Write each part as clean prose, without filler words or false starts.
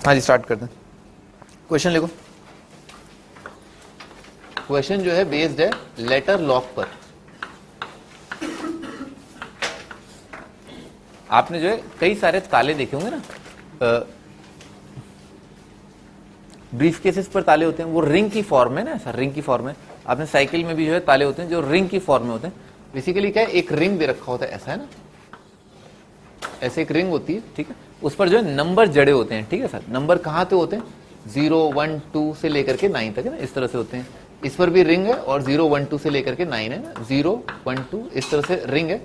हाँ जी, स्टार्ट करते हैं। क्वेश्चन लिखो। क्वेश्चन जो है बेस्ड है लेटर लॉक पर। आपने जो है कई सारे ताले देखे होंगे ना, ब्रीफ केसेस पर ताले होते हैं, वो रिंग की फॉर्म में ना, ऐसा रिंग की फॉर्म में। आपने साइकिल में भी जो है ताले होते हैं जो रिंग की फॉर्म में होते हैं। बेसिकली क्या है, एक रिंग दे रखा होता है, ऐसा है ना, ऐसे एक रिंग होती है, ठीक है। उस पर जो है नंबर जड़े होते हैं, ठीक है सर। नंबर कहाँ से होते हैं, 0 1 2 से लेकर के 9 तक है ना, इस तरह से होते हैं। इस पर भी रिंग है और 0 1 2 से लेकर के 9 है ना, 0 1 2 इस तरह से रिंग है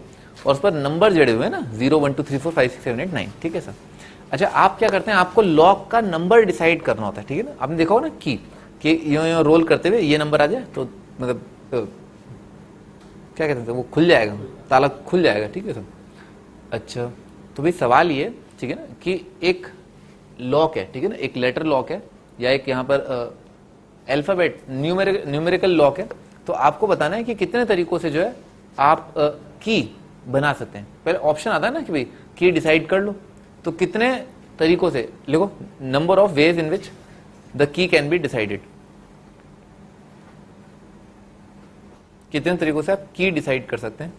और उस पर नंबर जड़े हुए हैं ना, 0 1 2 3 4 5 6 7 8 9, ठीक है सर। अच्छा, आप क्या करते हैं, आपको लॉक का नंबर डिसाइड करना होता है, ठीक है ना। आपने देखा हो ना कि यूं रोल करते हुए ये नंबर आ जाए तो मतलब क्या कहते हैं, वो खुल जाएगा, ताला खुल जाएगा, ठीक है सर। अच्छा, तो भाई सवाल ये, ठीक है ना, कि एक लॉक है, ठीक है ना, एक लेटर लॉक है या एक यहाँ पर अल्फाबेट न्यूमेरिकल लॉक है। तो आपको बताना है कि कितने तरीकों से जो है आप की बना सकते हैं। पहले ऑप्शन आता है ना कि भाई की डिसाइड कर लो, तो कितने तरीकों से लिखो, number of ways in which the key can be decided. कितने तरीकों से आप की डिसाइड कर सकते हैं।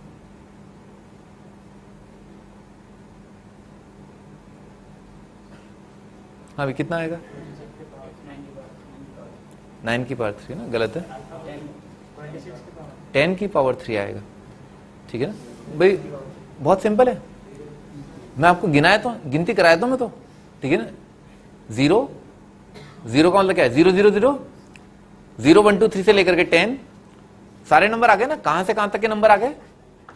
हाँ भाई, कितना आएगा, 9 की पावर 3 ना, गलत है, 10 की पावर 3 आएगा, ठीक है ना भाई। बहुत सिंपल है, मैं आपको गिनाया तो, गिनती कराया तो मैं तो, ठीक है ना। 0 0 का मतलब क्या है, 0 0 0 0 1 2 3 से लेकर के 10 सारे नंबर आ गए ना। कहां से कहां तक के नंबर आ गए,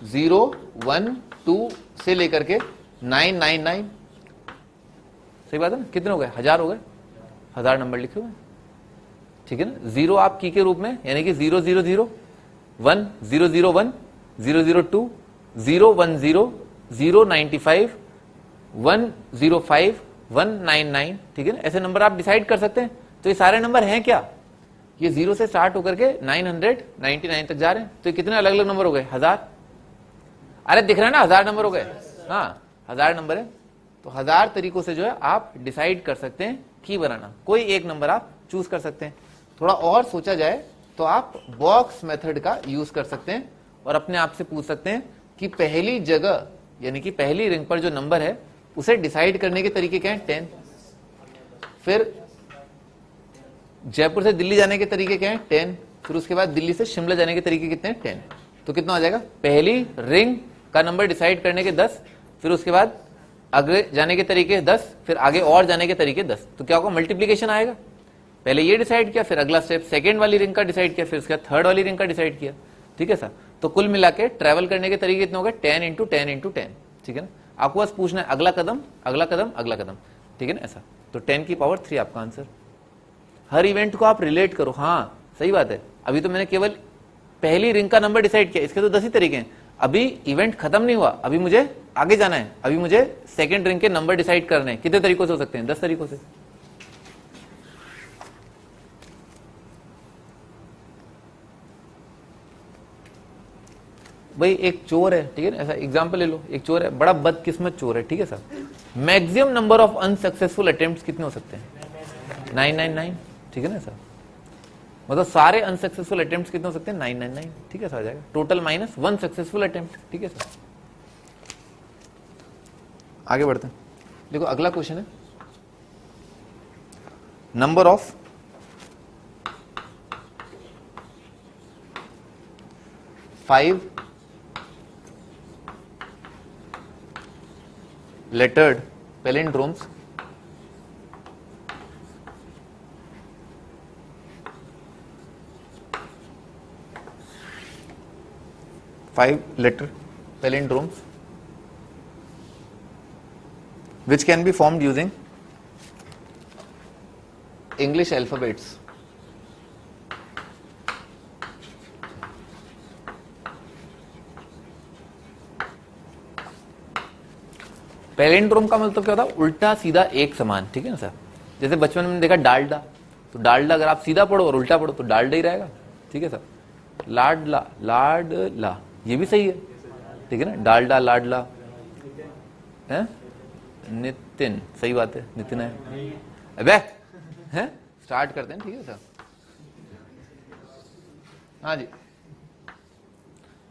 0 1 2 से लेकर के 9 9 9, सही बात है ना। कितने हो गए, 1000 हो गए, 1000 नंबर लिखे हुए, ठीक है ना। 0 आप की के रूप में, यानी कि 0 0 0 1 0 0 1 0 0 2 0 1 0 0 95 1 0 5 1 9 9, ठीक है ना। ऐसे नंबर आप डिसाइड कर सकते हैं। तो ये सारे नंबर हैं क्या, ये 0 से स्टार्ट होकर के 999 तक जा रहे हैं। तो ये कितने अलग अलग नंबर हो गए, 1000। अरे दिख रहा है ना, 1000 नंबर हो गए, हाँ 1000 नंबर है। तो 1000 तरीकों से जो है आप डिसाइड कर सकते हैं की बनाना। कोई एक नंबर आप चूज कर सकते हैं। थोड़ा और सोचा जाए तो आप बॉक्स मेथड का यूज कर सकते हैं और अपने आप से पूछ सकते हैं कि पहली जगह यानी कि पहली रिंग पर जो नंबर है उसे डिसाइड करने के तरीके क्या हैं, 10। फिर जयपुर से दिल्ली जाने के तरीके क्या हैं, 10। फिर उसके बाद दिल्ली से शिमला जाने के तरीके कितने हैं, 10। तो कितना हो जाएगा, पहली रिंग का नंबर डिसाइड करने के 10, फिर उसके बाद आगे जाने के तरीके 10, फिर आगे और जाने के तरीके 10। तो क्या होगा, मल्टीप्लीकेशन आएगा। पहले ये डिसाइड किया, फिर अगला स्टेप सेकंड वाली रिंग का डिसाइड किया, फिर उसके बाद थर्ड वाली रिंग का डिसाइड किया, ठीक है सर। तो कुल मिला के ट्रेवल करने के तरीके कितने हो गए, 10 × 10 × 10, ठीक है ना। आपको बस पूछना है अगला कदम अगला कदम अगला कदम, ठीक है ना, ऐसा। तो 10 की पावर 3 आपका आंसर। हर इवेंट को आप रिलेट करो, हाँ सही बात है। अभी तो मैंने केवल पहली रिंग का नंबर डिसाइड किया, इसके तो 10 ही तरीके हैं। अभी इवेंट खत्म नहीं हुआ, अभी मुझे आगे जाना है, अभी मुझे सेकंड रिंग के नंबर डिसाइड करने हैं। कितने तरीकों से हो सकते हैं, 10 तरीकों से। भाई एक चोर है, ठीक है ना, ऐसा एग्जांपल ले लो, एक चोर है, बड़ा बदकिस्मत चोर है, ठीक है sir. Maximum number of unsuccessful attempts कितने हो सकते हैं, 999, ठीक है ना सर। मतलब सारे अनसक्सेसफुल अटेम्प्ट्स कितने हो सकते हैं, 999, ठीक है सर, आ जाएगा। टोटल माइनस 1 सक्सेसफुल अटेम्प्ट, ठीक है सर। आगे बढ़ते हैं। देखो अगला क्वेश्चन है, number of five lettered palindromes which can be formed using English alphabets. Palindrome का मतलब क्या होता है, उल्टा सीधा एक समान, ठीक है ना सर। जैसे बचपन में देखा डालडा, तो डालडा अगर आप सीधा पढ़ो और उल्टा पढ़ो तो डालडा ही रहेगा, ठीक है सर। लाडला लाडला, ये भी सही है, ठीक है ना, डालडा लाडला है। नितिन, सही बात है, नितिन है। अबे हैं, स्टार्ट करते हैं, ठीक है सर। हाँ जी,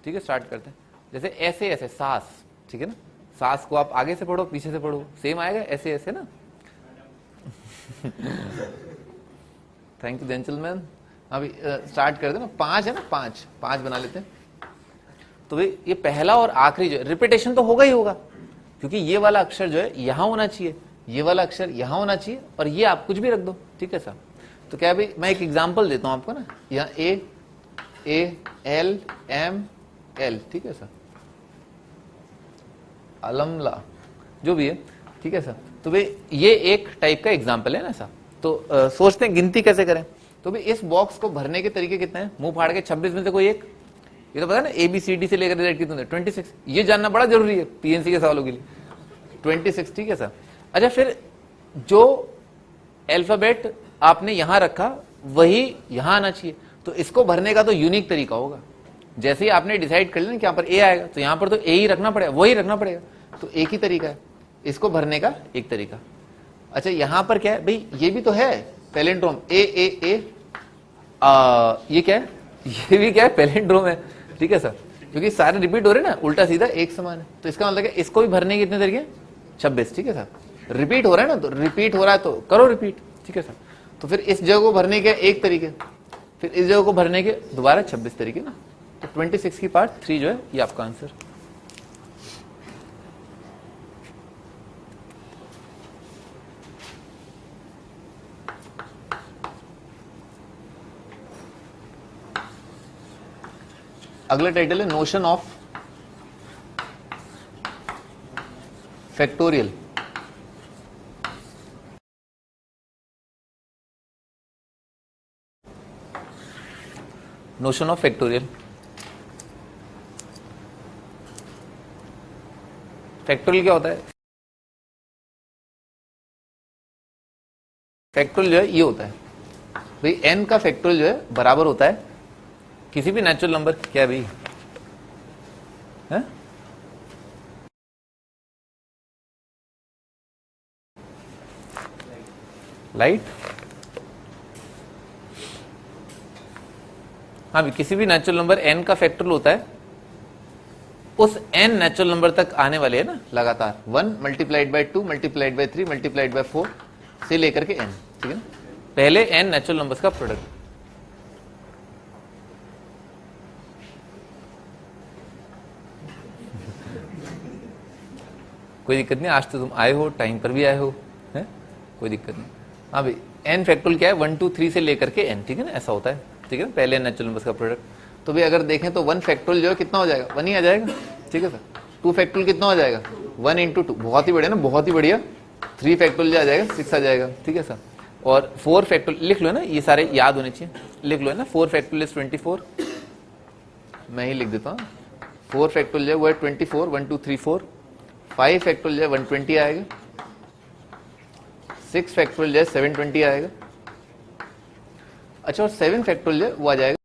ठीक है, स्टार्ट करते हैं। जैसे ऐसे ऐसे सास, ठीक है ना, सास को आप आगे से पढ़ो पीछे से पढ़ो सेम आएगा, ऐसे ऐसे ना। Thank you gentleman. अभी स्टार्ट करते हैं ना, 5 है ना, 5 बना लेते हैं। तो भाई ये पहला और आखिरी जो रिपीटेशन तो होगा ही होगा, क्योंकि ये वाला अक्षर जो है यहां होना चाहिए, ये वाला अक्षर यहां होना चाहिए, और ये आप कुछ भी रख दो, ठीक है सर। तो क्या भाई, मैं एक एग्जांपल देता हूं आपको ना, यहाँ ए एल एम एल, ठीक है सर, अलमला जो भी है, ठीक है सर। तो भाई ये एक टाइप का एग्जाम्पल है ना सर। तो सोचते हैं गिनती कैसे करें। तो भाई इस बॉक्स को भरने के तरीके कितने हैं, मुंह फाड़ के 26 में से कोई एक, ये तो पता है ना, ABCD से लेकर Z कितने, 26, ये जानना बड़ा जरूरी है PNC के सवालों के लिए, 26, ठीक है सर। अच्छा, फिर जो अल्फाबेट आपने यहां रखा वही यहां आना चाहिए, तो इसको भरने का तो यूनिक तरीका होगा। जैसे ही आपने डिसाइड कर लिया कि यहाँ पर ए आएगा, तो यहां पर तो ए ही रखना पड़ेगा, वही रखना पड़ेगा, तो एक ही तरीका है इसको भरने का, एक तरीका। अच्छा, यहां पर क्या है भाई, ये भी तो है पैलिंड्रोम, ए ये क्या है, ये भी क्या है, पैलिंड्रोम है, ठीक है सर, क्योंकि सारे रिपीट हो रहे हैं ना, उल्टा सीधा एक समान है, तो इसका मतलब है इसको भी भरने के कितने तरीके, 26, ठीक है सर। रिपीट हो रहा है ना, तो रिपीट हो रहा है तो करो रिपीट, ठीक है सर। तो फिर इस जगह को भरने के एक तरीके, फिर इस जगह को भरने के दोबारा 26 तरीके ना, तो 26 की पार्ट 3 जो है ये आपका आंसर। अगला टाइटल है notion of factorial. Notion of factorial, factorial क्या होता है, फैक्टोरियल जो है ये होता है भाई, n का फैक्टोरियल जो है बराबर होता है किसी भी नेचुरल नंबर, क्या है भाई है? लाइट, हाँ भी, किसी भी नेचुरल नंबर n का फैक्टोरियल होता है उस n नेचुरल नंबर तक आने वाले है ना लगातार, 1 multiplied by 2 multiplied by 3 multiplied by 4 से लेकर के n, ठीक है ना, पहले n नेचुरल नंबर्स का प्रोडक्ट। कोई दिक्कत नहीं, आज तो तुम आए हो, टाइम पर भी आए हो, है कोई दिक्कत नहीं। हाँ भाई, n फैक्टोरियल क्या है, 1 2 3 से लेकर के n, ठीक है ना, ऐसा होता है, ठीक है ना, पहले नेचुरल नंबर्स का प्रोडक्ट। तो भी अगर देखें तो 1 फैक्टोरियल जो है कितना हो जाएगा, 1 ही आ जाएगा, ठीक है सर। 2 फैक्टोरियल कितना हो जाएगा, 1 × 2, बहुत ही बढ़िया ना, बहुत ही बढ़िया। 3 फैक्टोरियल आ जाएगा, 6 आ जाएगा, ठीक है सर। और 4 फैक्टोरियल लिख लो ना, ये सारे याद होने चाहिए, लिख लो है ना, 4 फैक्टोरियल इज 24, मैं ही लिख देता हूँ, 4 फैक्टोरियल वो है 24, 1 2 3 4। 5 फैक्टोरियल 120 आएगा, 6 फैक्टोरियल 720 आएगा। अच्छा, और 7 फैक्टोरियल वो आ जाएगा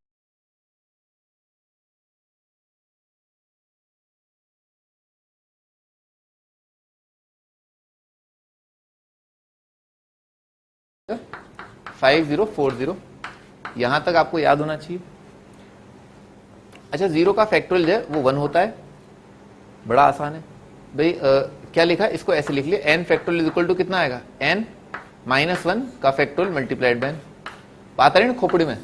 5040, यहां तक आपको याद होना चाहिए। अच्छा, 0 का फैक्टोरियल जो है वो 1 होता है, बड़ा आसान है भाई। क्या लिखा, इसको ऐसे लिख लिया, n फैक्टोरियल इक्वल टू कितना आएगा, n -1 का फैक्टोरियल मल्टीप्लाइड बाय n। बात आ रही ना खोपड़ी में,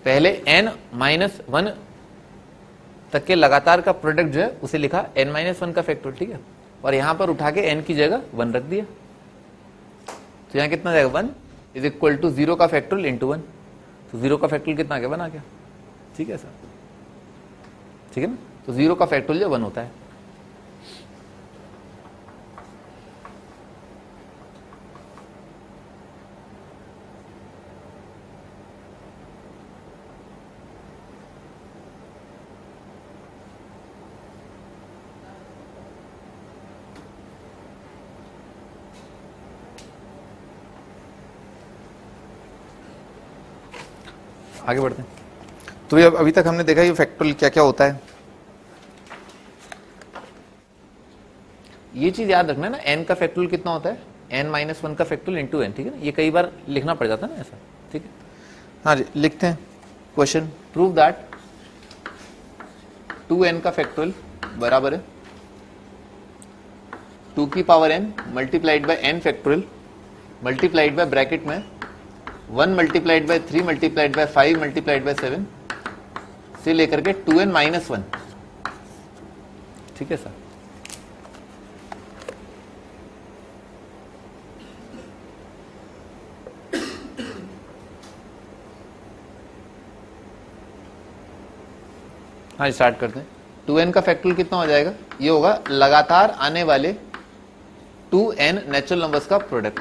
पहले n-1 तक के लगातार का प्रोडक्ट जो है उसे लिखा n-1 का फैक्टोरियल, ठीक है, और यहां पर उठा के n की जगह 1 रख दिया, तो यहां कितना जाएगा, 1 इज इक्वल टू 0 का फैक्टोरियल इंटू 1, तो 0 का फैक्टोरियल कितना आ गया, 1 आ गया, ठीक है सर, ठीक है ना। तो 0 का फैक्टोरियल 1 होता है। आगे बढ़ते हैं। तो ये अभी तक हमने देखा ये फैक्टोरियल क्या क्या होता है। ये चीज याद रखना है ना, n का फैक्टोरियल कितना होता है, n-1 का फैक्टोरियल इंटू n, ठीक है ना, ये कई बार लिखना पड़ जाता है ना ऐसा, ठीक है। हाँ जी, लिखते हैं क्वेश्चन, प्रूव दैट 2n का फैक्टोरियल बराबर है 2 की power n multiplied by n factorial multiplied by bracket में 1 multiplied by 3 multiplied by 5 multiplied bye 7 से लेकर के 2n-1, ठीक है सर। हाँ स्टार्ट करते हैं। 2n का फैक्टोरियल कितना हो जाएगा, ये होगा लगातार आने वाले 2n नेचुरल नंबर्स का प्रोडक्ट।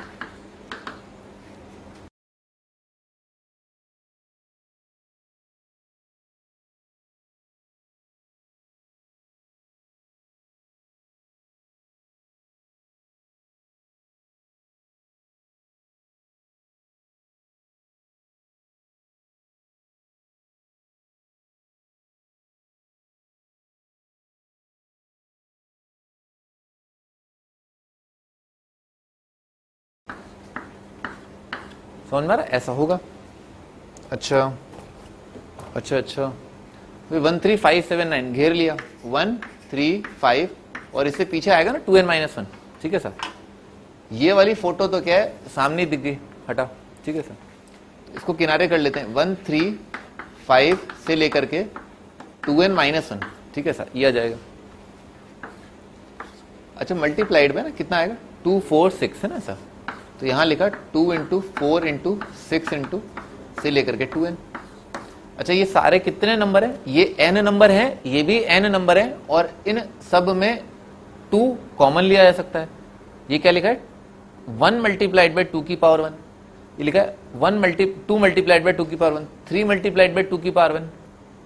समझ में आ रहा है? ऐसा होगा। अच्छा अच्छा अच्छा, 13579 घेर लिया 135 और इससे पीछे आएगा ना 2n-1, ठीक है सर। ये वाली फोटो तो क्या है, सामने दिख गई, हटा, ठीक है सर। तो इसको किनारे कर लेते हैं, 135 से लेकर के 2n-1, ठीक है सर, ये आ जाएगा। अच्छा मल्टीप्लाइड में ना कितना आएगा, 246 है ना सर, तो यहां लिखा 2 इंटू 4 इंटू 6 इंटू से लेकर के 2n। अच्छा ये सारे कितने नंबर हैं, ये n नंबर हैं, ये भी n नंबर हैं, और इन सब में 2 कॉमन लिया जा सकता है। ये क्या लिखा है, 1 मल्टीप्लाइड बाय 2 की पावर 1, ये लिखा है 2 मल्टीप्लाइड बाय 2 की पावर 1, 3 मल्टीप्लाइड बाय 2 की पावर 1,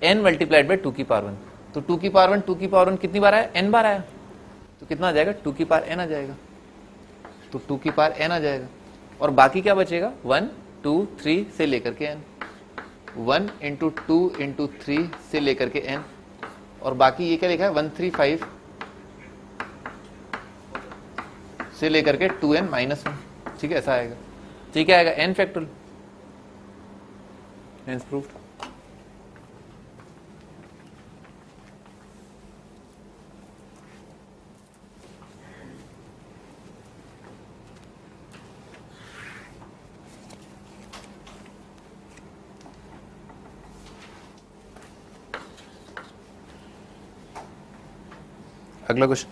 n मल्टीप्लाइड बाय 2 की पावर 1। तो 2 की पावर 1 2 की पावर 1 कितनी बार आया, n बार आया, तो कितना आ जाएगा, 2 की पावर n आ जाएगा, तो 2 की पावर n आ जाएगा। और बाकी क्या बचेगा, 1 2 3 से लेकर के n, 1 इंटू 2 इंटू 3 से लेकर के n, और बाकी ये क्या लिखा है 135 से लेकर के 2n-1, ठीक है, ऐसा आएगा। ठीक है, आएगा n फैक्टोरियल, हेंस प्रूव्ड। अगला क्वेश्चन,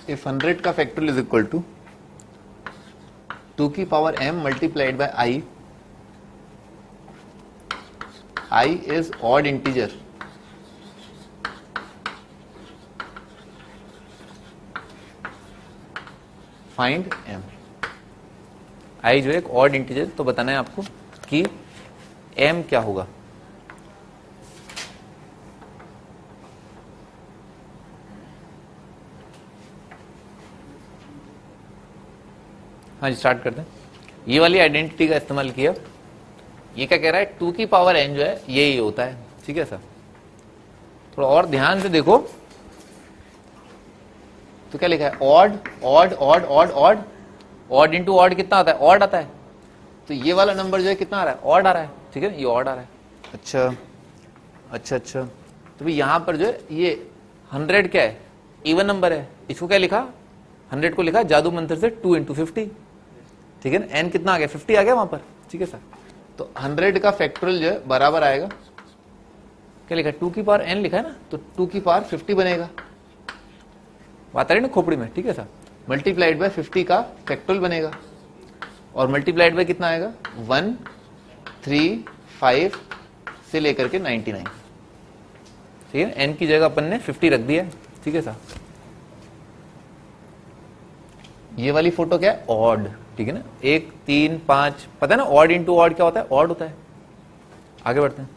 if 100 का फैक्टोरियल इज इक्वल टू 2 की power m multiplied by I is odd integer, find m। I जो है एक ऑड इंटीजर, तो बताना है आपको कि m क्या होगा। हाँ जी स्टार्ट करते हैं। ये वाली आइडेंटिटी का इस्तेमाल किया। ये क्या कह रहा है, 2 की पावर n जो है ये ही होता है, ठीक है सर। थोड़ा और ध्यान से देखो, तो क्या लिखा है, odd odd odd odd odd, odd into odd कितना आता है, ऑड आता है। तो ये वाला नंबर जो है कितना आ रहा है, ऑड आ रहा है, ठीक है, ये ऑड आ रहा है। अच्छा अच्छा अच्छा, तो भाई यहां पर जो है ये 100 क्या है, इवन नंबर है। इसको क्या लिखा, 100 को लिखा जादू मंत्र से 2 इंटू 50, ठीक है ना। n कितना आ गया, 50 आ गया वहां पर, ठीक है सर। तो 100 का फैक्टोरियल जो है बराबर आएगा, क्या लिखा है, 2 की पावर n लिखा है ना, तो 2 की पावर 50 बनेगा, बात आ रही ना खोपड़ी में, ठीक है सर। मल्टीप्लाइड बाय 50 का फैक्टोरियल बनेगा, और मल्टीप्लाइड बाय कितना आएगा, 1 3 5 से लेकर के 99। ठीक है, n की जगह अपन ने 50 रख दिया। ठीक है साहब, ये वाली फोटो क्या है, ऑड। ठीक है ना, 1 3 5, पता है ना ऑड इंटू ऑड क्या होता है, ऑड होता है। आगे बढ़ते हैं,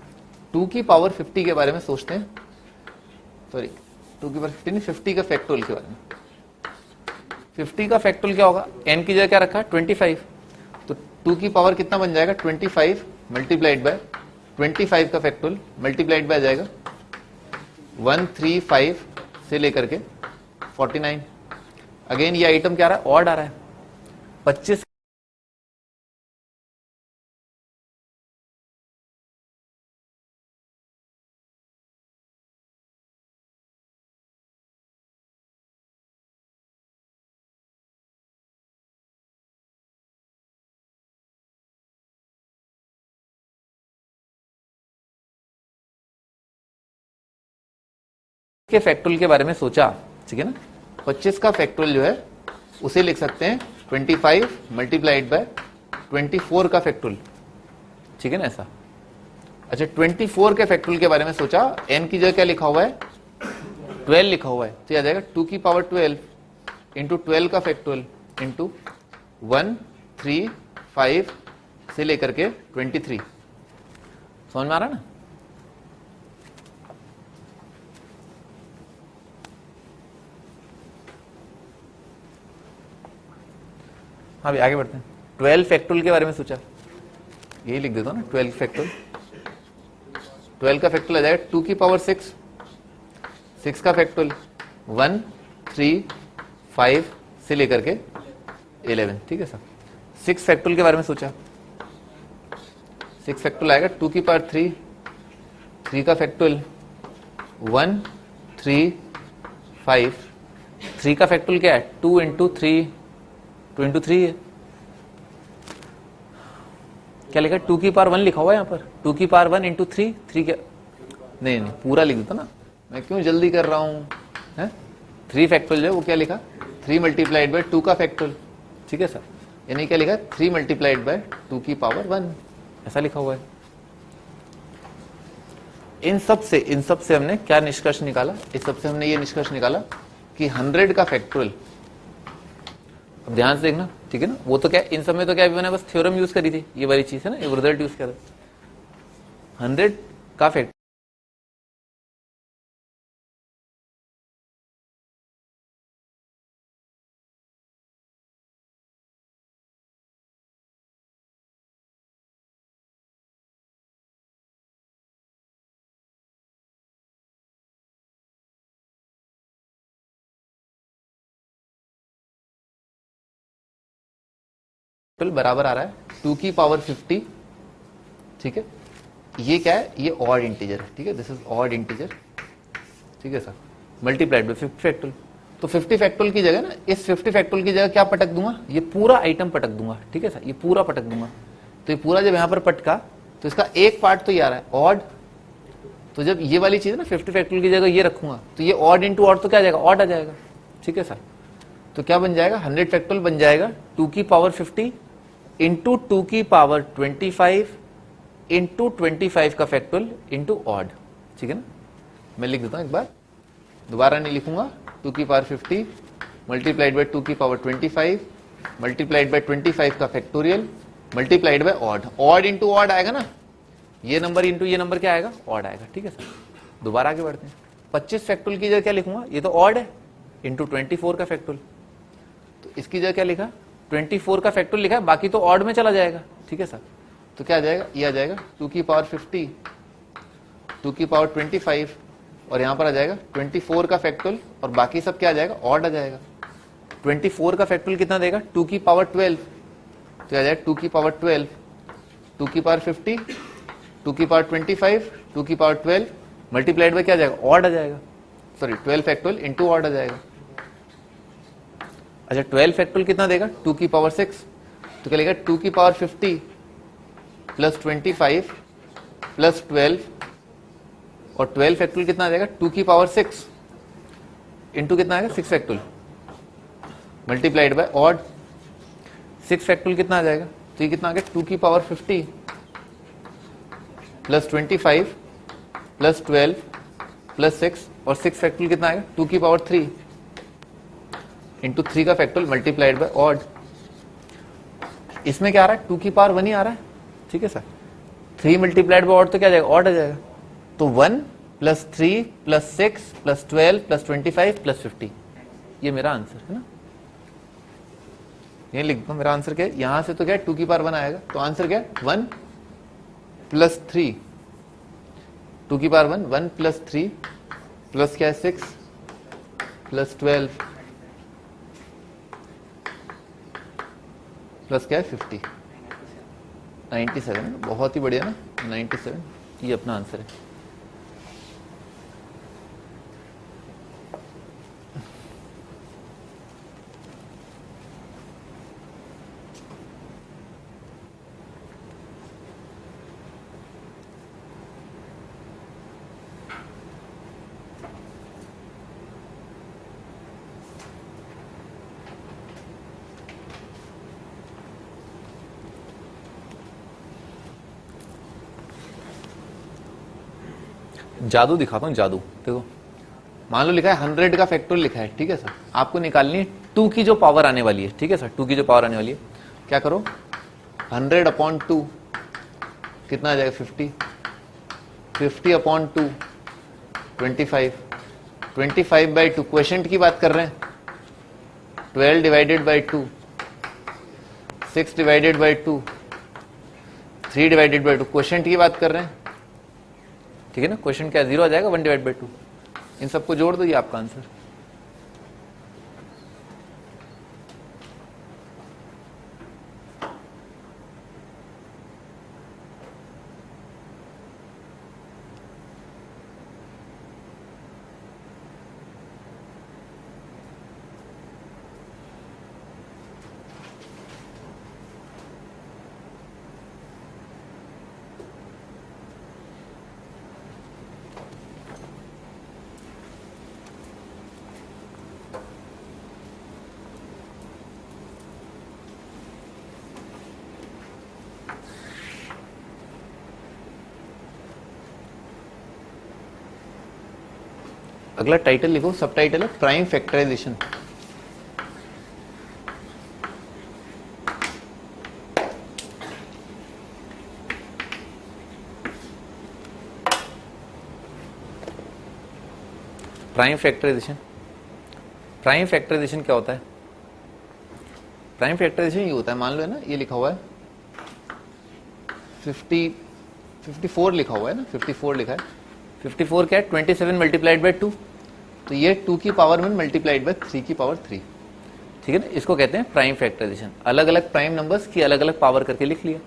2 की पावर 50 के बारे में सोचते हैं। सॉरी, 2 की पावर 50 नहीं, 50 का फैक्टोरियल के बारे में। 50 का फैक्टोरियल क्या होगा, n की जगह क्या रखा है 25, तो 2 की पावर कितना बन जाएगा 25 मल्टीप्लाइड बाय 25 का फैक्टोरियल मल्टीप्लाइड बाय आ जाएगा 135 से लेकर के 49। अगेन ये आइटम क्या आ रहा है, ऑड आ रहा है। 25 के फैक्टोरियल के बारे में सोचा। ठीक है ना, 25 का फैक्टोरियल जो है उसे लिख सकते हैं 25 मल्टीप्लाइड बाय 24 का फैक्टोरियल। ठीक है ना ऐसा। अच्छा, 24 के फैक्टोरियल के बारे में सोचा, n की जगह क्या लिखा हुआ है 12 लिखा हुआ है, तो आ जाएगा 2 की पावर 12 इंटू 12 का फैक्टोरियल इंटू 135 से लेकर के 23। समझ में आ रहा ना। हाँ भी आगे बढ़ते हैं। 12 फैक्टोरियल के बारे में सोचा, यही लिख देता हूँ ना 12 फैक्टोरियल। 12 का फैक्टोरियल आ जाएगा 2 की पावर 6, 6 का फैक्टोरियल 135 से लेकर के 11। ठीक है सर। 6 फैक्टोरियल के बारे में सोचा, 6 फैक्टोरियल आएगा 2 की पावर 3, 3 का फैक्टोरियल 135। 3 का फैक्टोरियल क्या है 2 इंटू 3, 2 इंटू 3 है। क्या लिखा, 2 की पावर 1 लिखा हुआ है यहाँ पर, 2 की पावर 1 इंटू 3, 3 क्या, नहीं नहीं पूरा लिख देता ना, मैं क्यों जल्दी कर रहा हूँ। 3 फैक्टोरियल जो है वो क्या लिखा 3 मल्टीप्लाइड बाय 2 का फैक्टोरियल। ठीक है सर, यानी क्या लिखा 3 मल्टीप्लाइड बाय 2 की पावर 1, ऐसा लिखा हुआ है। इन सब से हमने क्या निष्कर्ष निकाला, इस सब से हमने ये निष्कर्ष निकाला कि 100 का फैक्टोरियल, अब ध्यान से देखना। ठीक है ना, वो तो क्या इन सब में तो क्या मैंने बस थ्योरम यूज करी थी, ये वाली चीज है ना, ये रिजल्ट यूज करा। 100 का फैक्टर बराबर आ रहा है 2 की पावर 50। ठीक है, ये क्या है, ये ऑड इंटीजर है। ठीक है, दिस इज ऑड इंटीजर। ठीक है सर, मल्टीप्लाइड बाय 50 फैक्टोरियल। तो 50 फैक्टोरियल की जगह ना, इस 50 फैक्टोरियल की जगह क्या पटक दूंगा, ये पूरा आइटम पटक दूंगा। ठीक है सर, ये पूरा पटक दूंगा। तो ये पूरा जब यहां पर पटका तो इसका एक पार्ट तो ये आ रहा है ऑड, तो जब ये वाली चीज ना 50 फैक्टोरियल की जगह ये रखूंगा तो ये ऑड इंटू ऑड तो क्या आ जाएगा, ऑड आ जाएगा। ठीक है सर, तो क्या बन जाएगा 100 फैक्टोरियल बन जाएगा 2 की पावर 50 इंटू 2 की पावर 25 इंटू 25 का फैक्टोरियल इंटू ऑड। ठीक है ना, मैं लिख देता हूं एक बार, दोबारा नहीं लिखूंगा। 2 की पावर 50 मल्टीप्लाइड बाय 2 की पावर 25 मल्टीप्लाइड बाय 25 का factorial multiplied by odd. Odd into odd आएगा ना, ये नंबर इंटू ये नंबर क्या आएगा, ऑड आएगा। ठीक है सर, दोबारा आगे बढ़ते हैं। 25 फैक्टोरियल की जगह क्या लिखूंगा, ये तो ऑड है, इंटू 24 का फैक्टोरियल। तो इसकी जगह क्या लिखा 24 का फैक्टोरियल लिखा है, बाकी तो ऑड में चला जाएगा। ठीक है सर, तो क्या आ जाएगा, ये आ जाएगा 2 की पावर 50 2 की पावर 25 और यहां पर आ जाएगा 24 का फैक्टोरियल और बाकी सब क्या आ जाएगा, ऑड आ जाएगा। 24 का फैक्टोरियल कितना देगा 2 की पावर 12, तो आ जाएगा 2 की पावर 12, 2 की पावर 50, 2 की पावर 25, 2 की पावर 12 मल्टीप्लाइड बाय क्या आ जाएगा, ऑड आ जाएगा। सॉरी 12 फैक्टोरियल इंटू ऑड आ जाएगा। अच्छा 12 फैक्टोरियल कितना देगा 2 की पावर 6, तो क्या लेगा 2 की पावर 50 प्लस 25 प्लस 12 और 12 फैक्टोरियल कितना आ जाएगा 2 की पावर 6 इंटू कितना आएगा 6 factorial multiplied by odd. 6 factorial कितना आ जाएगा, तो ये कितना आ गया 2 की पावर 50 प्लस 25 प्लस 12 प्लस 6, और 6 फैक्टोरियल कितना आएगा 2 की पावर 3 इंटू 3 का फैक्टोरियल मल्टीप्लाइड बाय ऑड। इसमें क्या आ रहा है 2 की पावर 1 ही आ रहा है, ठीक है सर। 3 मल्टीप्लाइड बाय ऑड तो क्या आ जाएगा, ऑड आ जाएगा। तो 1 plus 3 plus 6 plus 12 plus 25 plus 50, ये मेरा आंसर है ना। ये लिख दो मेरा आंसर क्या है, यहां से तो क्या है 2 की पावर 1 आएगा, तो आंसर क्या है 1 प्लस 3, 2 की पावर 1, 1 प्लस 3 प्लस क्या है 6 प्लस 12 प्लस क्या है 50, 97। बहुत ही बढ़िया ना, 97, ये अपना आंसर है। जादू दिखाता हूं, जादू देखो। मान लो लिखा है 100 का फैक्टोरियल लिखा है, ठीक है सर। आपको निकालनी है 2 की जो पावर आने वाली है, ठीक है सर। 2 की जो पावर आने वाली है, क्या करो 100 अपॉन 2 कितना आ जाएगा 50, 50 अपॉन 2 25, 25 बाई 2, क्वेश्चन की बात कर रहे हैं, 12 divided by 2, 6 divided by 2, 3 divided by 2, question की बात कर रहे हैं, ठीक है ना। क्वेश्चन क्या 0 आ जाएगा, 1 डिवाइड बाई 2, इन सबको जोड़ दो, ये आपका आंसर। अगला टाइटल लिखो, सब टाइटल है prime factorization. Prime factorization, prime factorization क्या होता है? प्राइम फैक्टराइजेशन ये होता है, मान लो है ना, ये लिखा हुआ है 54 लिखा हुआ है ना, 54 लिखा है। 54 क्या है 27 मल्टीप्लाइड बाई 2, तो ये 2 की पावर 1 मल्टीप्लाइड बाई 3 की पावर 3, ठीक है ना। इसको कहते हैं प्राइम फैक्टराइजेशन। अलग अलग प्राइम नंबर्स की अलग अलग पावर करके लिख लिया,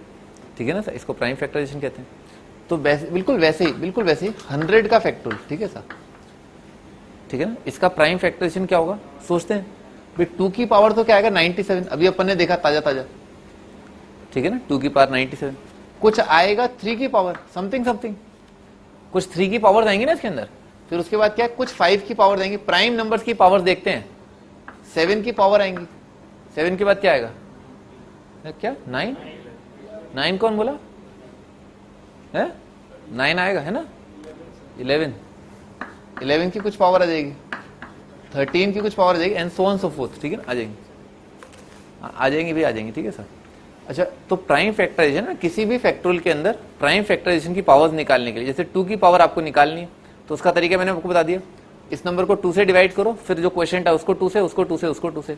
ठीक है ना सर, इसको प्राइम फैक्टराइजेशन कहते हैं। तो बिल्कुल वैसे ही 100 का फैक्टोरियल, ठीक है सर, ठीक है ना। इसका प्राइम फैक्टराइजेशन क्या होगा सोचते हैं भाई। 2 की पावर तो क्या आएगा 97, अभी अपन ने देखा ताजा ताजा, ठीक है ना। 2 की पावर 97, कुछ आएगा 3 की पावर समथिंग समथिंग, कुछ 3 की पावर आएंगी ना इसके अंदर। फिर उसके बाद क्या है, कुछ 5 की पावर आएंगी। प्राइम नंबर्स की पावर देखते हैं, 7 की पावर आएंगी। 7 के बाद क्या आएगा, क्या 9, 9 कौन बोला है, 9 आएगा है ना। 11 की कुछ पावर आ जाएगी, 13 की कुछ पावर आ जाएगी, and so on so fourth, ठीक है ना। आ जाएंगी भी आ जाएंगी, ठीक है सर। अच्छा, तो प्राइम फैक्टराइजेशन ना, किसी भी फैक्टोरियल के अंदर प्राइम फैक्टराइजेशन की पावर्स निकालने के लिए, जैसे 2 की पावर आपको निकालनी है, तो उसका तरीका मैंने आपको बता दिया। इस नंबर को 2 से डिवाइड करो, फिर जो क्वेश्चन था उसको 2 से, उसको 2 से, उसको 2 से।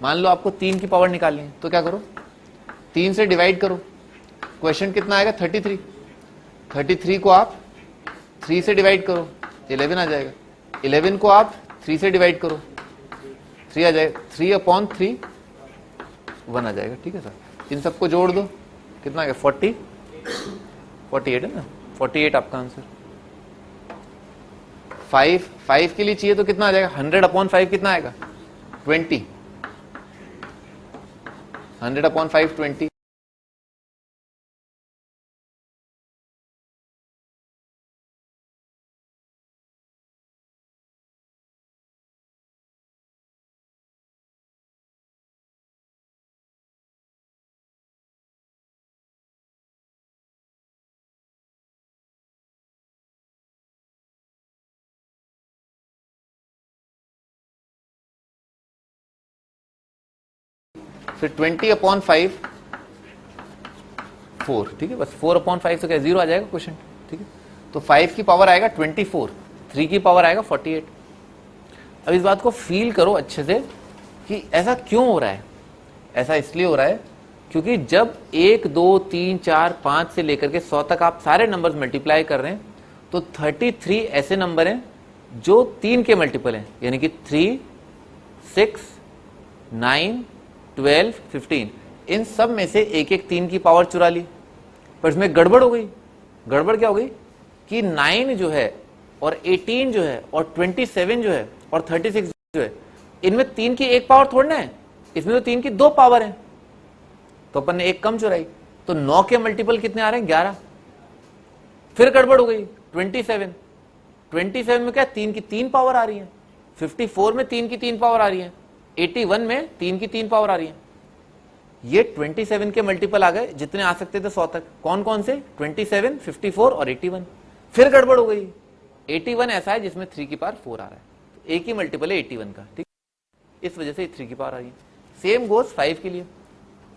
मान लो आपको 3 की पावर निकालनी है, तो क्या करो 3 से डिवाइड करो, क्वेश्चन कितना आएगा 33, 33 को आप 3 से डिवाइड करो 11 आ जाएगा। 11 को आप 3 से डिवाइड करो 3 आ जाएगा, 3 अपॉन 3 1 आ जाएगा, ठीक है सर। इन सबको जोड़ दो, कितना आ गया 48 है ना, 48 आपका आंसर। 5 के लिए चाहिए तो कितना आ जाएगा 100 अपॉन 5 कितना आएगा 20, 100 अपॉन 5 20। फिर 20/5 4, ठीक है, बस 4/5 तो क्या 0 आ जाएगा क्वेश्चन, ठीक है। तो 5 की पावर आएगा 24, 3 की पावर आएगा 48। अब इस बात को फील करो अच्छे से कि ऐसा क्यों हो रहा है। ऐसा इसलिए हो रहा है क्योंकि जब 1 2 3 4 5 से लेकर के 100 तक आप सारे नंबर्स मल्टीप्लाई कर रहे हैं तो 33 ऐसे नंबर हैं जो 3 के मल्टीपल हैं, यानी कि 3 6 9 12 15, इन सब में से एक एक 3 की पावर चुरा ली। पर इसमें गड़बड़ हो गई। गड़बड़ क्या हो गई कि 9 जो है और 18 जो है और 27 जो है और 36 जो है, इनमें 3 की एक पावर थोड़ना है, इसमें तो 3 की 2 पावर है। तो अपन ने एक कम चुराई, तो 9 के मल्टीपल कितने आ रहे हैं 11। फिर गड़बड़ हो गई 27 में क्या 3 की 3 पावर आ रही है, 54 में 3 की 3 पावर आ रही है, 81 में 3 की 3 पावर आ रही है। ये 27 के मल्टीपल आ गए जितने आ सकते थे 100 तक। कौन कौन से? 27, 54 और 81। फिर गड़बड़ हो गई, 81 ऐसा है जिसमें 3 की पावर 4 आ रहा है, तो एक ही मल्टीपल है 81 का, ठीक, इस वजह से 3 की पावर आ रही है। सेम गोज 5 के लिए।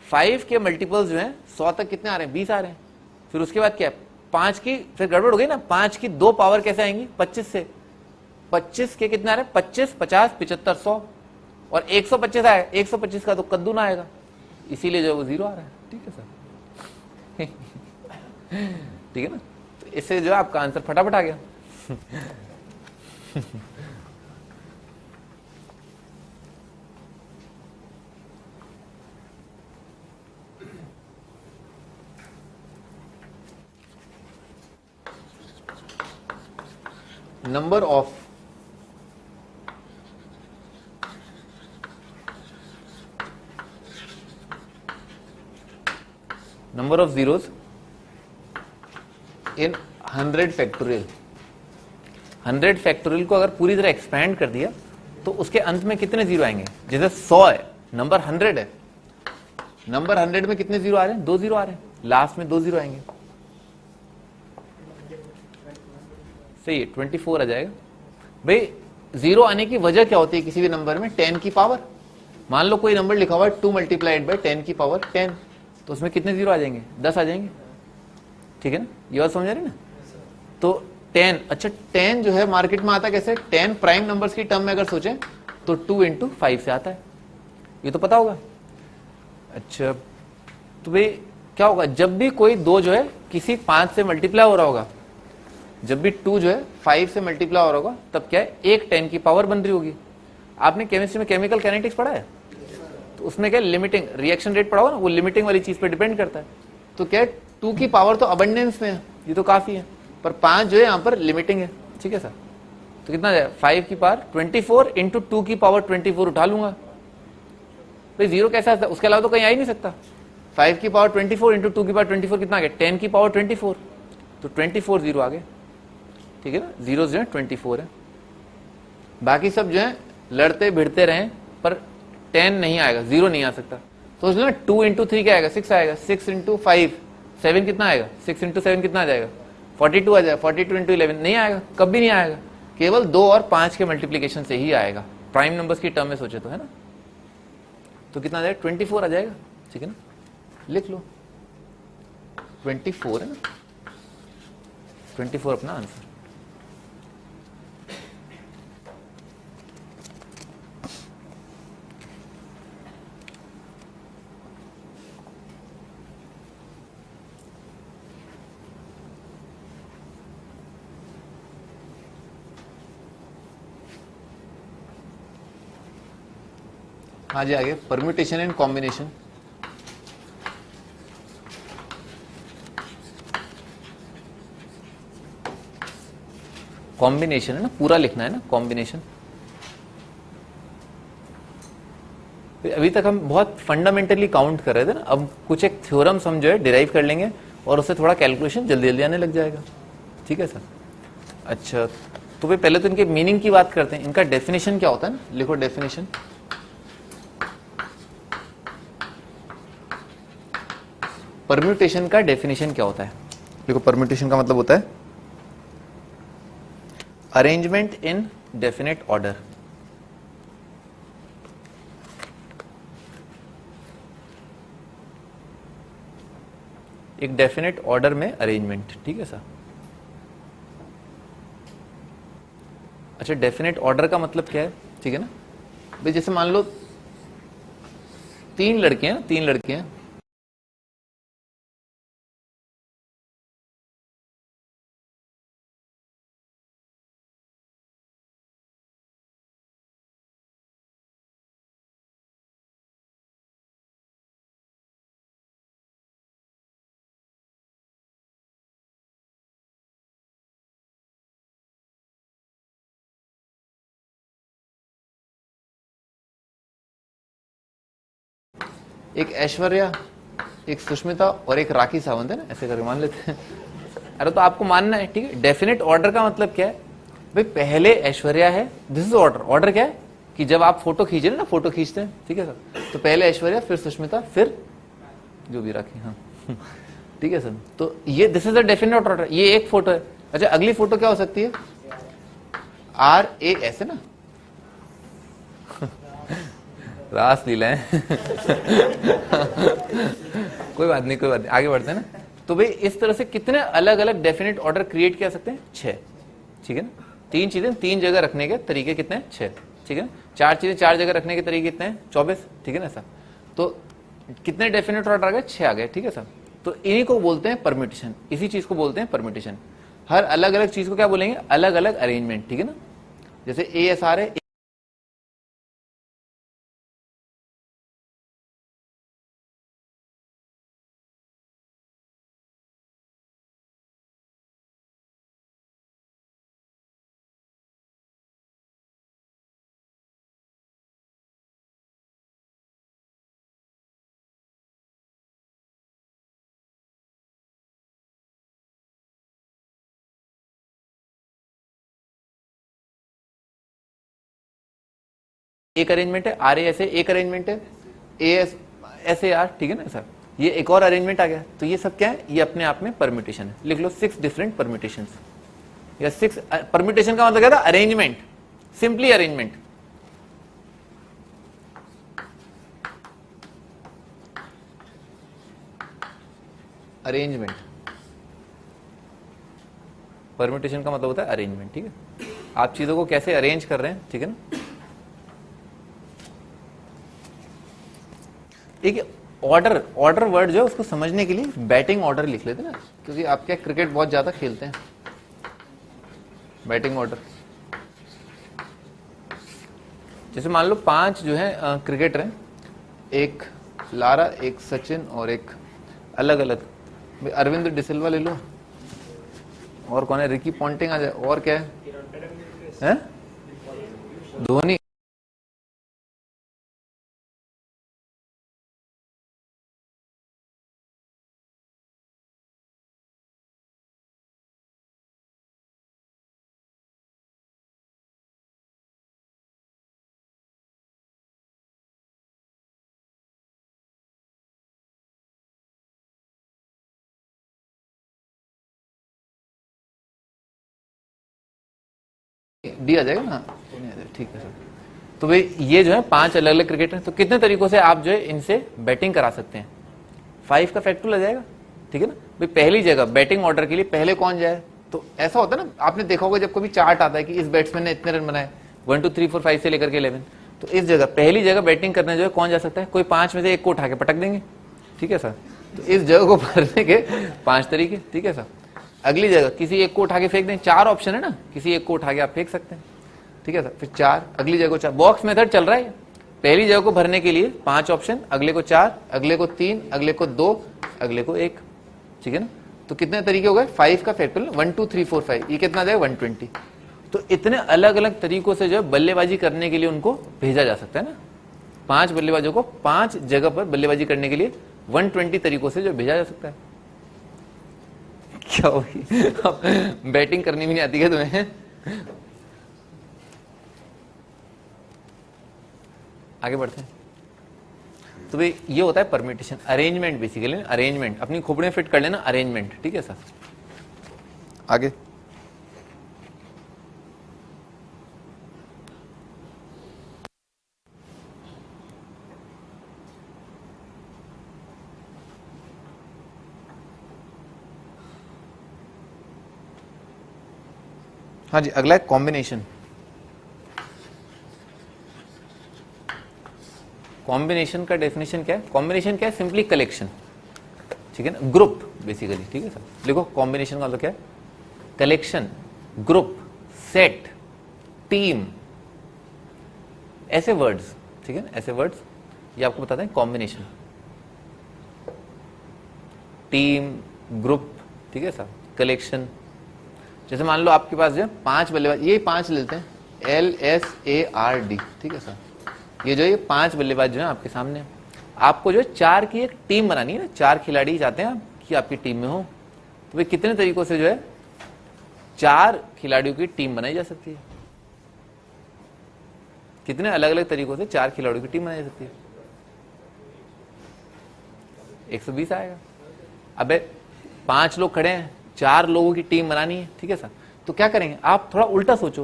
5 के मल्टीपल्स जो हैं 100 तक कितने आ रहे हैं 20 आ रहे हैं। फिर उसके बाद क्या है 5 की, फिर गड़बड़ हो गई ना, 5 की 2 पावर कैसे आएंगी 25 से। 25 के कितने आ रहे हैं 25, 50, 75, 100 और 125 आएगा। 125 का तो कद्दू ना आएगा, इसीलिए जो वो 0 आ रहा है, ठीक है सर। ठीक है ना, तो इससे जो है आपका आंसर फटाफट आ गया। number of zeros in 100 factorial. 100 factorial को अगर पूरी तरह एक्सपैंड कर दिया तो उसके अंत में कितने जीरो आएंगे? जैसे 100 है, नंबर 100 है, नंबर 100 में कितने जीरो आ रहे हैं? 2 जीरो आ रहे हैं, लास्ट में 2 जीरो आएंगे। सही है, 24 आ जाएगा। भाई जीरो आने की वजह क्या होती है किसी भी नंबर में? 10 की पावर। मान लो कोई नंबर लिखा हुआ है 2 मल्टीप्लाइड बाई 10 की पावर 10, तो उसमें कितने जीरो आ जाएंगे? 10 आ जाएंगे, ठीक है ना, ये बात समझ रहे ना। तो 10, अच्छा 10 जो है मार्केट में आता कैसे? 10 प्राइम नंबर्स की टर्म में अगर सोचें तो 2 × 5 से आता है, ये तो पता होगा। अच्छा तो भाई क्या होगा जब भी कोई 2 जो है किसी 5 से मल्टीप्लाई हो रहा होगा, जब भी 2 जो है 5 से मल्टीप्लाई हो रहा होगा, तब क्या है एक 10 की पावर बन रही होगी। आपने केमिस्ट्री में केमिकल काइनेटिक्स पढ़ा है, तो उसमें क्या लिमिटिंग रिएक्शन रेट पढ़ा हो ना, वो लिमिटिंग वाली चीज पे डिपेंड करता है। तो क्या है 2 की पावर तो अबंडेंस में है, ये तो काफी है, पर 5 जो है यहाँ पर लिमिटिंग है, ठीक है सर। तो कितना जाए 5 की पावर 24 × 2 की पावर 24 उठा लूंगा। भाई जीरो कैसे आता है? उसके अलावा तो कहीं आ ही नहीं सकता। 5 की पावर 24 × 2 की पावर 24 कितना आ गया? 10 की पावर 24, तो 24 जीरो आ गए, ठीक है ना। जीरो जो है 24 है, बाकी सब जो है लड़ते भिड़ते रहे पर 10 नहीं आएगा, जीरो नहीं आ सकता। तो उसमें 2 × 3 क्या आएगा? 6 आएगा, 6 × 5 7 कितना आएगा? 6 × 7 कितना आ जाएगा? 42 आ जाएगा। 42 × 11 नहीं आएगा, कभी नहीं आएगा, केवल 2 और 5 के मल्टीप्लीकेशन से ही आएगा, प्राइम नंबर्स की टर्म में सोचे तो, है ना। तो कितना आ जाएगा? 24 आ जाएगा, ठीक है ना, लिख लो 24 है ना, 24 अपना आंसर। हाँ जी, आगे परम्यूटेशन एंड कॉम्बिनेशन। कॉम्बिनेशन है ना, पूरा लिखना है ना, कॉम्बिनेशन। अभी तक हम बहुत फंडामेंटली काउंट कर रहे थे ना, अब कुछ एक थ्योरम हम जो है डिराइव कर लेंगे और उससे थोड़ा कैलकुलेशन जल्दी जल्दी आने लग जाएगा, ठीक है सर। अच्छा तो भाई पहले तो इनके मीनिंग की बात करते हैं। इनका डेफिनेशन क्या होता है ना, लिखो डेफिनेशन। परम्यूटेशन का डेफिनेशन क्या होता है? देखो परम्यूटेशन का मतलब होता है अरेंजमेंट इन डेफिनेट ऑर्डर। एक डेफिनेट ऑर्डर में अरेंजमेंट, ठीक है सर। अच्छा, डेफिनेट ऑर्डर का मतलब क्या है, ठीक है ना भाई, जैसे मान लो 3 लड़के हैं, 3 लड़के हैं, एक ऐश्वर्या, एक सुष्मिता और एक राखी सावंत है ना, ऐसे करके मान लेते हैं। अरे तो आपको मानना है, ठीक है। डेफिनेट ऑर्डर का मतलब क्या है भाई, पहले ऐश्वर्या है, दिस इज ऑर्डर। ऑर्डर क्या है कि जब आप फोटो खींचे ना, फोटो खींचते हैं, ठीक है सर, तो पहले ऐश्वर्या, फिर सुष्मिता, फिर जो भी राखी, हाँ ठीक है सर। तो ये this is a definite order, ये एक फोटो है। अच्छा, अगली फोटो क्या हो सकती है, RAS है ना रास लीला है कोई बात नहीं, कोई बात नहीं, आगे बढ़ते हैं ना। तो भाई इस तरह से कितने अलग अलग डेफिनेट ऑर्डर क्रिएट कर सकते हैं, 6, ठीक है ना। 3 चीजें 3 जगह रखने के तरीके कितने हैं, 6, ठीक है ना। 4 चीजें 4 जगह रखने के तरीके कितने हैं, 24, ठीक है ना सर। तो कितने डेफिनेट ऑर्डर आ गए, 6 आ गए, ठीक है सर। तो इन्हीं को बोलते हैं परम्यूटेशन, इसी चीज को बोलते हैं परम्यूटेशन। हर अलग अलग चीज को क्या बोलेंगे, अलग अलग अरेंजमेंट, ठीक है ना। जैसे ASR है, एक अरेंजमेंट है। RAS एक अरेंजमेंट है, ASAR, ठीक है ना सर, ये एक और अरेंजमेंट आ गया। तो ये सब क्या है, ये अपने आप में परम्यूटेशन है। लिख लो 6 डिफरेंट परम्यूटेशन, या 6 परम्यूटेशन का मतलब क्या था, arrangement, simply arrangement. Arrangement, permutation का मतलब होता है अरेंजमेंट, ठीक है। आप चीजों को कैसे अरेंज कर रहे हैं, ठीक है ना। एक ऑर्डर, ऑर्डर वर्ड जो है उसको समझने के लिए बैटिंग ऑर्डर लिख लेते ना, क्योंकि आप क्या क्रिकेट बहुत ज्यादा खेलते हैं। बैटिंग ऑर्डर, जैसे मान लो 5 जो है क्रिकेटर हैं, एक लारा, एक सचिन और एक अलग अलग, अरविंद डिसिल्वा ले लो, और कौन है, रिकी पॉन्टिंग आ जाए, और क्या है? धोनी। डी आ जाएगा ना, ठीक है सर। तो भाई ये जो है 5 अलग अलग क्रिकेटर, तो कितने तरीकों से आप जो है इनसे बैटिंग करा सकते हैं, 5 का फैक्टर आ जाएगा, ठीक है ना भाई। पहली जगह बैटिंग ऑर्डर के लिए पहले कौन जाए, तो ऐसा होता है ना, आपने देखा होगा जब कभी चार्ट आता है कि इस बैट्समैन ने इतने रन बनाए, 1 2 3 4 5 से लेकर के 11, तो इस जगह पहली जगह बैटिंग करने जो है कौन जा सकता है, कोई 5 में से एक को उठा के पटक देंगे, ठीक है सर। तो इस जगह को भरने के 5 तरीके, ठीक है सर। अगली जगह किसी एक को उठा के फेंक दें, 4 ऑप्शन है ना, किसी एक को उठा के आप फेंक सकते हैं, ठीक है सर। फिर 4, अगली जगह को 4, बॉक्स मेथड चल रहा है। पहली जगह को भरने के लिए 5 ऑप्शन, अगले को 4, अगले को 3, अगले को 2, अगले को 1, ठीक है ना। तो कितने तरीके हो गए, 5 का फैक्टोरियल 1 2 3 4 5, ये कितना जाएगा 120। तो इतने अलग अलग तरीकों से जो बल्लेबाजी करने के लिए उनको भेजा जा सकता है ना। 5 बल्लेबाजों को 5 जगह पर बल्लेबाजी करने के लिए 120 तरीकों से जो भेजा जा सकता है। क्या होगी बैटिंग करनी भी नहीं आती है तुम्हें? आगे बढ़ते हैं। तो भाई ये होता है परम्यूटेशन, अरेंजमेंट, बेसिकली अरेंजमेंट, अपनी खोपड़ी में फिट कर लेना अरेंजमेंट, ठीक है सर। आगे हाँ जी, अगला है कॉम्बिनेशन। कॉम्बिनेशन का डेफिनेशन क्या है? कॉम्बिनेशन क्या है? सिंपली कलेक्शन, ठीक है ना, ग्रुप बेसिकली, ठीक है सर। देखो कॉम्बिनेशन का मतलब क्या है? कलेक्शन, ग्रुप, सेट, टीम, ऐसे वर्ड्स, ठीक है ना, ऐसे वर्ड्स ये आपको बताते हैं कॉम्बिनेशन। टीम, ग्रुप, ठीक है सर, कलेक्शन। जैसे मान लो आपके पास जो है 5 बल्लेबाज, ये 5 लेते हैं, LSARD, ठीक है सर। ये जो ये 5 बल्लेबाज जो है आपके सामने, आपको जो है 4 की एक टीम बनानी है ना, 4 खिलाड़ी चाहते हैं आप कि आपकी टीम में हो, तो वे कितने तरीकों से जो है 4 खिलाड़ियों की टीम बनाई जा सकती है? कितने अलग अलग तरीकों से 4 खिलाड़ियों की टीम बनाई जा सकती है? 120 आएगा। अबे 5 लोग खड़े हैं, 4 लोगों की टीम बनानी है, ठीक है सर। तो क्या करेंगे आप? थोड़ा उल्टा सोचो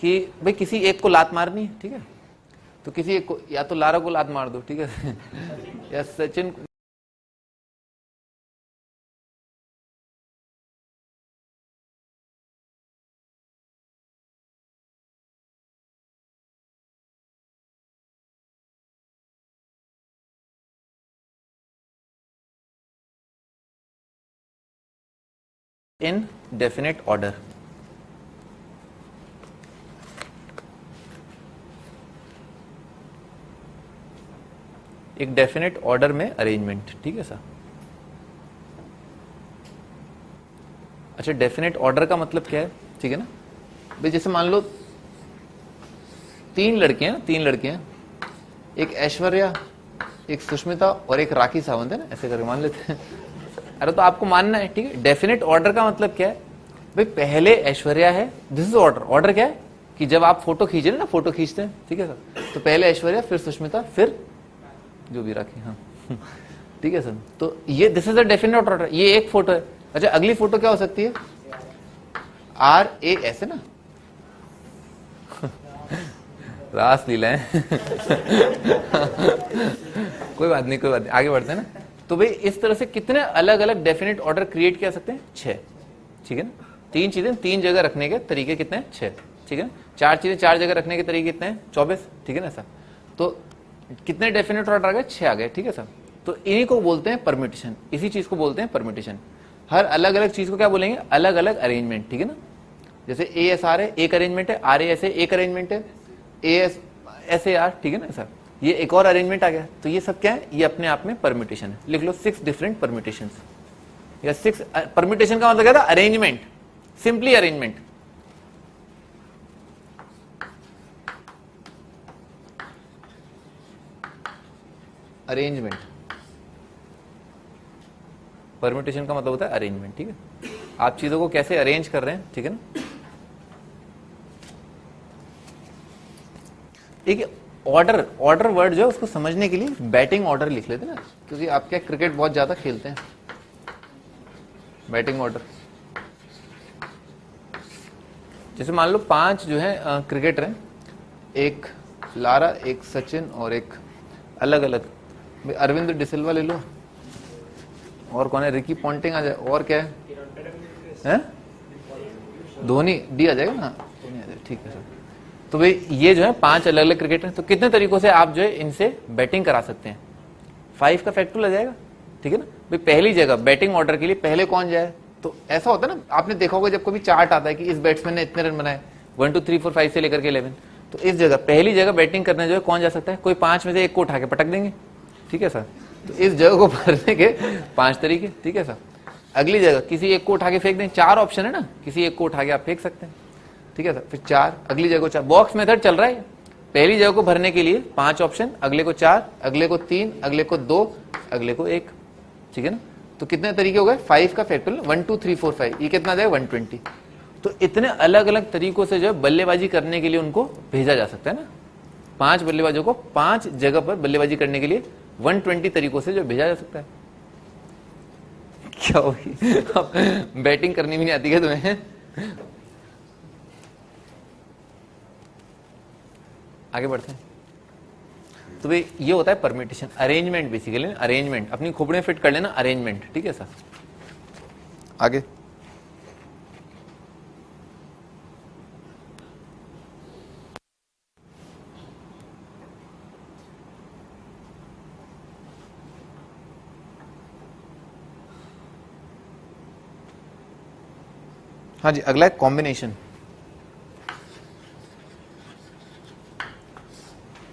कि भाई किसी एक को लात मारनी है, ठीक है, तो किसी एक को, या तो लारा को लात मार दो, ठीक है या सचिन इन डेफिनेट ऑर्डर। एक डेफिनेट ऑर्डर में अरेंजमेंट, ठीक है सर। अच्छा, डेफिनेट ऑर्डर का मतलब क्या है, ठीक है ना भाई? जैसे मान लो 3 लड़के हैं, 3 लड़के हैं, एक ऐश्वर्या, एक सुष्मिता और एक राखी सावंत है ना, ऐसे करके मान लेते हैं। अरे तो आपको मानना है, ठीक है। डेफिनेट ऑर्डर का मतलब क्या है भाई? पहले ऐश्वर्या है, दिस इज ऑर्डर। ऑर्डर क्या है कि जब आप फोटो खींचे ना, फोटो खींचते हैं, ठीक है सर, तो पहले ऐश्वर्या, फिर सुष्मिता, फिर जो भी राखी, हाँ ठीक है सर। तो ये this is a definite order, ये एक फोटो है। अच्छा, अगली फोटो क्या हो सकती है? RA, ऐसे ना रास लीला है कोई बात नहीं, कोई बात नहीं, आगे बढ़ते हैं ना। तो भाई इस तरह से कितने अलग अलग डेफिनेट ऑर्डर क्रिएट कर सकते हैं? 6, ठीक है ना। 3 चीजें 3 जगह रखने के तरीके कितने हैं? 6, ठीक है। 4 चीजें 4 जगह रखने के तरीके कितने हैं? 24, ठीक है ना सर। तो कितने डेफिनेट ऑर्डर आ गए? 6 आ गए, ठीक है सर। तो इन्हीं को बोलते हैं परम्यूटेशन, इसी चीज को बोलते हैं परम्यूटेशन। हर अलग अलग चीज को क्या बोलेंगे? अलग अलग अरेंजमेंट, ठीक है ना। जैसे ASR है, एक अरेंजमेंट है, RAS एक अरेंजमेंट है, ASAR, ठीक है ना सर, ये एक और अरेंजमेंट आ गया। तो ये सब क्या है? ये अपने आप में परम्यूटेशन है। लिख लो 6 डिफरेंट परम्यूटेशन, या 6 परम्यूटेशन का मतलब क्या था? Arrangement, simply arrangement. Arrangement, permutation का मतलब होता है अरेंजमेंट, ठीक है। आप चीजों को कैसे अरेंज कर रहे हैं, ठीक है ना। एक ऑर्डर, ऑर्डर वर्ड जो है उसको समझने के लिए बैटिंग ऑर्डर लिख लेते ना, क्योंकि आप क्या क्रिकेट बहुत ज्यादा खेलते हैं। बैटिंग ऑर्डर, जैसे मान लो 5 जो है क्रिकेटर हैं, एक लारा, एक सचिन और एक अलग अलग, अरविंद डिसिल्वा ले लो, और कौन है? रिकी पॉन्टिंग आ जाए, और क्या है? धोनी, डी आ जाएगा ना, धोनी आ जाएगा, ठीक है सर। तो भाई ये जो है 5 अलग अलग क्रिकेटर, तो कितने तरीकों से आप जो है इनसे बैटिंग करा सकते हैं? 5 का फैक्टर आ जाएगा, ठीक है ना भाई। पहली जगह बैटिंग ऑर्डर के लिए पहले कौन जाए? तो ऐसा होता है ना, आपने देखा होगा जब कभी चार्ट आता है कि इस बैट्समैन ने इतने रन बनाए, 1 2 3 4 5 से लेकर के 11, तो इस जगह पहली जगह बैटिंग करने जो है कौन जा सकता है? कोई 5 में से एक को उठा के पटक देंगे, ठीक है सर। तो इस जगह को भरने के 5 तरीके, ठीक है सर। अगली जगह किसी एक को उठा के फेंक दें, 4 ऑप्शन है ना, किसी एक को उठा के आप फेंक सकते हैं, ठीक है सर। फिर 4, अगली जगह को 4, बॉक्स मेथड चल रहा है। पहली जगह को भरने के लिए 5 ऑप्शन, अगले को 4, अगले को 3, अगले को 2, अगले को 1, ठीक है ना। तो कितने तरीके हो गए? 5 का फैक्टोरियल 1 2 3 4 5, ये कितना जाएगा? 120। तो इतने अलग अलग तरीकों से जो है बल्लेबाजी करने के लिए उनको भेजा जा सकता है ना। 5 बल्लेबाजों को 5 जगह पर बल्लेबाजी करने के लिए 120 तरीकों से जो भेजा जा सकता है। क्या होगी? बैटिंग करनी भी नहीं आती क्या तुम्हें? आगे बढ़ते हैं। तो भाई ये होता है परम्यूटेशन, अरेंजमेंट, बेसिकली अरेंजमेंट, अपनी खोपड़ी में फिट कर लेना अरेंजमेंट, ठीक है सर। आगे हाँ जी, अगला है कॉम्बिनेशन।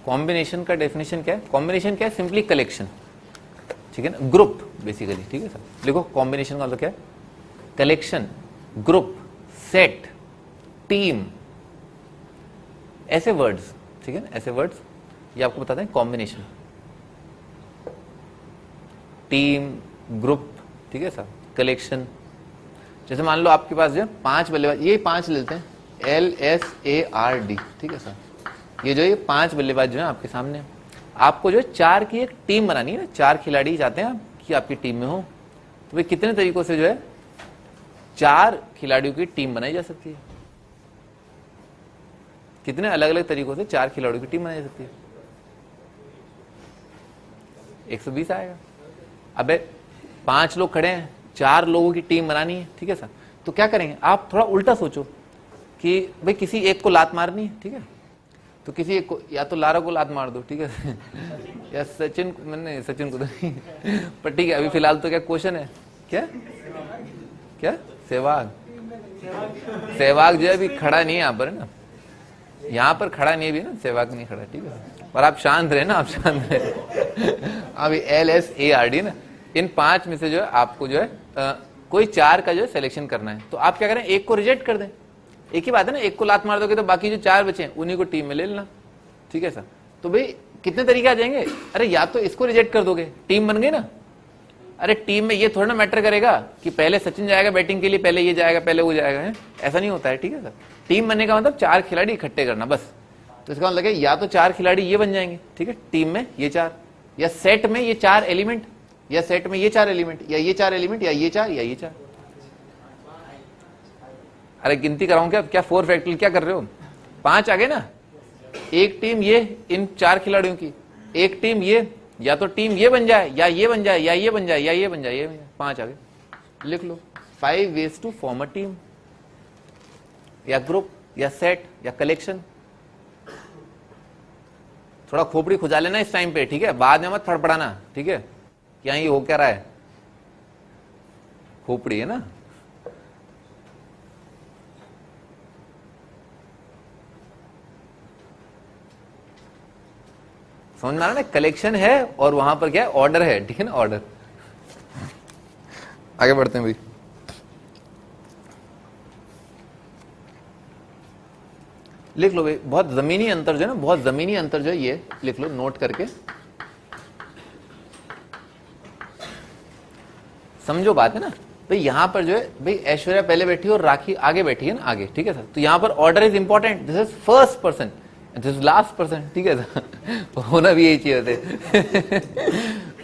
कॉम्बिनेशन का डेफिनेशन क्या है? कॉम्बिनेशन क्या है? सिंपली कलेक्शन, ठीक है ना, ग्रुप बेसिकली, ठीक है सर। देखो कॉम्बिनेशन का मतलब क्या है? कलेक्शन, ग्रुप, सेट, टीम, ऐसे वर्ड्स, ठीक है ना, ऐसे वर्ड्स ये आपको बताते हैं कॉम्बिनेशन। टीम, ग्रुप, ठीक है सर, कलेक्शन। जैसे मान लो आपके पास जो है 5 बल्लेबाज, ये 5 लेते हैं, LSARD, ठीक है सर। ये जो ये 5 बल्लेबाज जो है आपके सामने, आपको जो है 4 की एक टीम बनानी है ना, 4 खिलाड़ी चाहते हैं आप कि आपकी टीम में हो, तो भाई कितने तरीकों से जो है 4 खिलाड़ियों की टीम बनाई जा सकती है? कितने अलग अलग तरीकों से 4 खिलाड़ियों की टीम बनाई जा सकती है? 120 आएगा। अबे 5 लोग खड़े हैं, 4 लोगों की टीम बनानी है, ठीक है सर। तो क्या करेंगे आप? थोड़ा उल्टा सोचो कि भाई किसी एक को लात मारनी है, ठीक है, तो किसी एक को, या तो लारा को लात मार दो, ठीक है या सचिन को, मैंने सचिन को तो नहीं पर ठीक है, अभी फिलहाल तो क्या क्वेश्चन है, क्या क्या सहवाग, सहवाग जो है अभी खड़ा नहीं है यहाँ पर, है ना, यहाँ पर खड़ा नहीं है भी ना, सहवाग नहीं खड़ा, ठीक है। पर आप शांत रहे ना, आप शांत रहे अभी LSARD ना, इन 5 में से जो है आपको जो है कोई 4 का जो है सिलेक्शन करना है। तो आप क्या करें? एक को रिजेक्ट कर दें। एक ही बात है ना, एक को लात मार दोगे तो बाकी जो 4 बचे हैं उन्हीं को टीम में ले लेना, ठीक है सर। तो भाई कितने तरीके आ जाएंगे? अरे या तो इसको रिजेक्ट कर दोगे, टीम बन गई ना। अरे टीम में ये थोड़ा ना मैटर करेगा कि पहले सचिन जाएगा बैटिंग के लिए, पहले ये जाएगा, पहले वो जाएगा, है ऐसा नहीं होता है, ठीक है सर। टीम बनने का मतलब 4 खिलाड़ी इकट्ठे करना बस। तो इसका मतलब या तो 4 खिलाड़ी ये बन जाएंगे, ठीक है, टीम में ये 4, या सेट में ये 4 एलिमेंट, या सेट में ये 4 एलिमेंट, या ये 4 एलिमेंट, या ये 4, या ये 4। अरे गिनती कराऊं क्या? क्या 4 फैक्टोरियल क्या कर रहे हो? 5 आ गए ना। एक टीम ये इन 4 खिलाड़ियों की, एक टीम ये, या तो टीम ये बन जाए, या ये बन जाए, या ये बन जाए, या ये बन जाए, ये बन जाए। 5 आ गए, लिख लो। 5 ways to form a team, या ग्रुप, या सेट, या कलेक्शन। थोड़ा खोपड़ी खुजा लेना इस टाइम पे, ठीक है, बाद में मत फड़फड़ाना, ठीक है। क्या ये हो क्या रहा है? खोपड़ी है ना। समझ में आ रहा है ना? कलेक्शन है और वहां पर क्या है? ऑर्डर है, ठीक है ना, ऑर्डर। आगे बढ़ते हैं भाई। लिख लो भाई, बहुत जमीनी अंतर जो है ना, बहुत जमीनी अंतर जो है ये लिख लो नोट करके, समझो बात है ना भाई। यहां पर जो है भाई ऐश्वर्या पहले बैठी है और राखी आगे बैठी है ना, आगे, ठीक है सर। तो यहां पर order is important, this is first person, this is last person, ठीक है सर होना भी यही चाहिए होते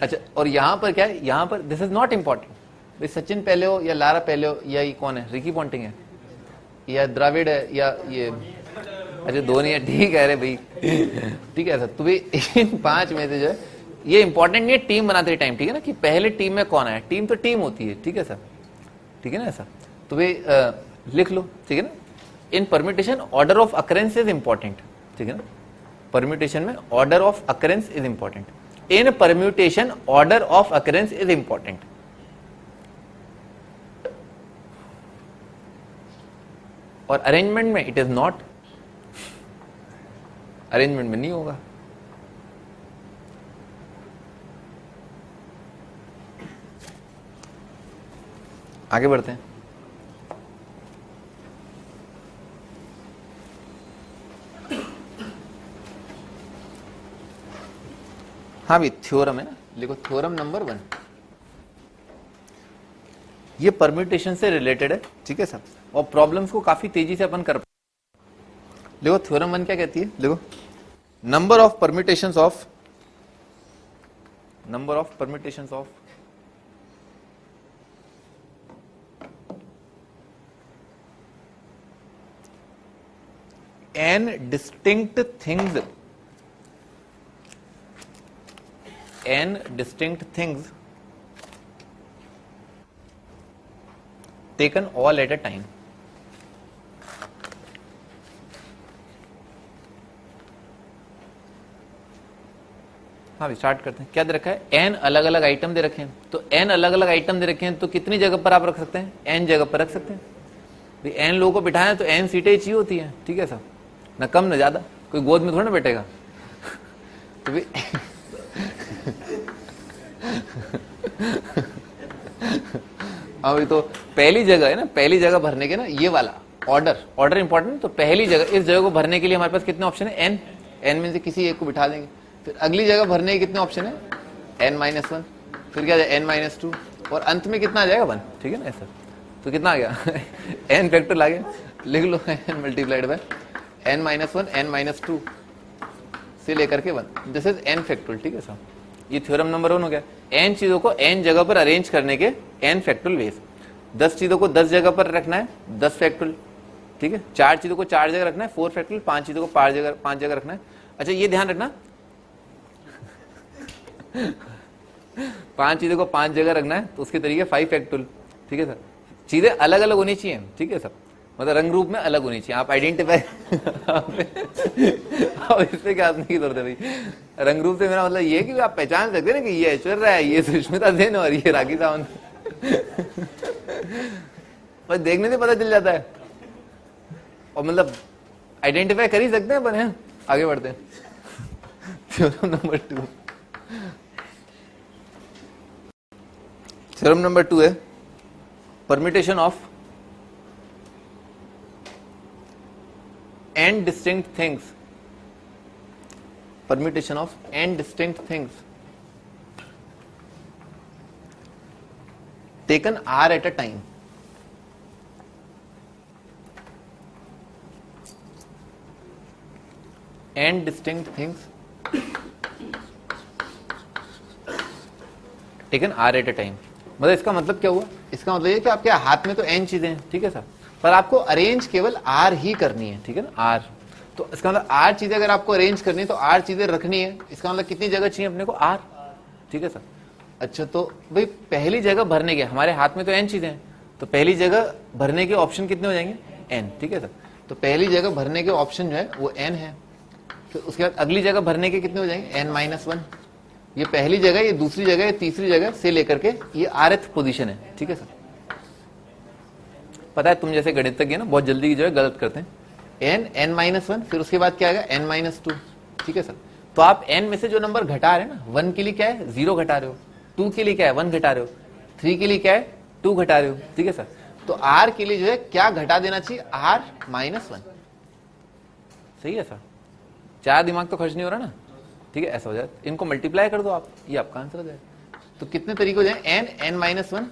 अच्छा, और यहां पर क्या है? यहां पर दिस इज नॉट इंपॉर्टेंट भाई, सचिन पहले हो या लारा पहले हो, या ये कौन है, रिकी पॉन्टिंग है या द्रविड़ है, या ये अच्छा धोनी है, ठीक है। अरे भाई ठीक है सर। तो भाई इन 5 में से जो है ये इंपॉर्टेंट नहीं है टीम बनाते टाइम, ठीक है ना, कि पहले टीम में कौन है। टीम तो टीम होती है, ठीक है सर, ठीक है ना ऐसा। तो भाई लिख लो, ठीक है ना। In permutation order of occurrence is important, ठीक है ना। परम्यूटेशन में order of occurrence is important. In permutation order of occurrence is important. और अरेंजमेंट में इट इज नॉट, अरेंजमेंट में नहीं होगा। आगे बढ़ते हैं। हाँ भी थ्योरम है ना, देखो थ्योरम नंबर 1 ये परम्यूटेशन से रिलेटेड है, ठीक है सर। और प्रॉब्लम्स को काफी तेजी से अपन कर, देखो थ्योरम 1 क्या कहती है, देखो number of permutations of n distinct things taken all at a time। हाँ स्टार्ट करते हैं। क्या दे रखा है? n अलग अलग आइटम दे रखे हैं। तो n अलग अलग आइटम दे रखे हैं, तो कितनी जगह पर आप रख सकते हैं? n जगह पर रख सकते हैं, भाई n लोगों को बिठाए तो n सीटें चाहिए होती हैं, ठीक है साहब, ना कम ना ज्यादा, कोई गोद में थोड़ा ना बैठेगा। तो भाई अभी तो पहली जगह है ना, पहली जगह भरने के ना ये वाला ऑर्डर इंपॉर्टेंट। तो पहली जगह, इस जगह को भरने के लिए हमारे पास कितने ऑप्शन है, n में से किसी एक को बिठा देंगे। फिर अगली जगह भरने के कितने ऑप्शन है, n-1, फिर क्या जाए n-2, और अंत में कितना आ जाएगा 1, ठीक है ना ऐसा। तो कितना आ गया n फैक्टर आ गया, लिख लो n multiplied by n-1 n-2 से लेकर के 1, दिस इज n फैक्टोरियल, ठीक है साहब। ये थ्योरम नंबर 1 हो गया। n चीजों को n जगह पर अरेंज करने के n फैक्टोरियल वेज। 10 चीजों को 10 जगह पर रखना है 10 फैक्टोरियल, ठीक है। 4 चीजों को 4 जगह रखना है 4 फैक्टोरियल, 5 चीजों को 5 जगह रखना है। अच्छा ये ध्यान रखना 5 चीजों को 5 जगह रखना है तो उसके तरीके 5 फैक्टोरियल, ठीक है सर। चीजें अलग अलग होनी चाहिए, ठीक है सर, मतलब रंग रूप में अलग होनी चाहिए। आप आइडेंटिफाई अब इससे क्या करने की जरूरत है भाई, रंग रूप से मेरा मतलब ये है कि आप पहचान सकते हैं ना कि ये ऐश्वर्या है, ये सुष्मिता सेन और ये राखी सावंत। पर देखने से पता चल जाता है, और मतलब आइडेंटिफाई कर ही सकते हैं अपन, हैं आगे बढ़ते हैं। थ्योरम नंबर 2, थ्योरम नंबर 2 है permutation of n distinct things, permutation of n distinct things taken r at a time. n distinct things taken r at a time, मतलब इसका मतलब क्या हुआ, इसका मतलब ये कि आपके हाथ में तो n चीजें हैं, ठीक है सर, पर आपको अरेंज केवल r ही करनी है, ठीक है ना, r। तो इसका मतलब r चीजें अगर आपको अरेंज करनी है तो r चीजें रखनी है, इसका मतलब कितनी जगह चाहिए अपने को, r, ठीक है सर। अच्छा तो भाई पहली जगह भरने के, हमारे हाथ में तो n चीजें हैं, तो पहली जगह भरने के ऑप्शन कितने हो जाएंगे, n, ठीक है सर। तो पहली जगह भरने के ऑप्शन जो है वो n है। तो उसके बाद अगली जगह भरने के कितने हो जाएंगे, n-1। ये पहली जगह, ये दूसरी जगह, ये तीसरी जगह से लेकर के ये rth पोजीशन है, ठीक है सर। पता है तुम जैसे गणितज्ञ ना बहुत जल्दी की जो है गलत करते हैं, n-1, फिर उसके बाद क्या आएगा n-2, ठीक है सर। तो आप n में से जो नंबर घटा रहे हैं ना, 1 के लिए क्या है 0 घटा रहे हो, 2 के लिए क्या है 1 घटा रहे हो, 3 के लिए क्या है 2 घटा रहे हो, ठीक है सर। तो r के लिए जो है क्या घटा देना चाहिए, r-1, सही है सर। चार दिमाग तो खर्च नहीं हो रहा ना, ठीक है, ऐसा हो जाए। इनको मल्टीप्लाई कर दो आप, ये आपका आंसर हो जाए। तो कितने तरीके हो जाए, n-1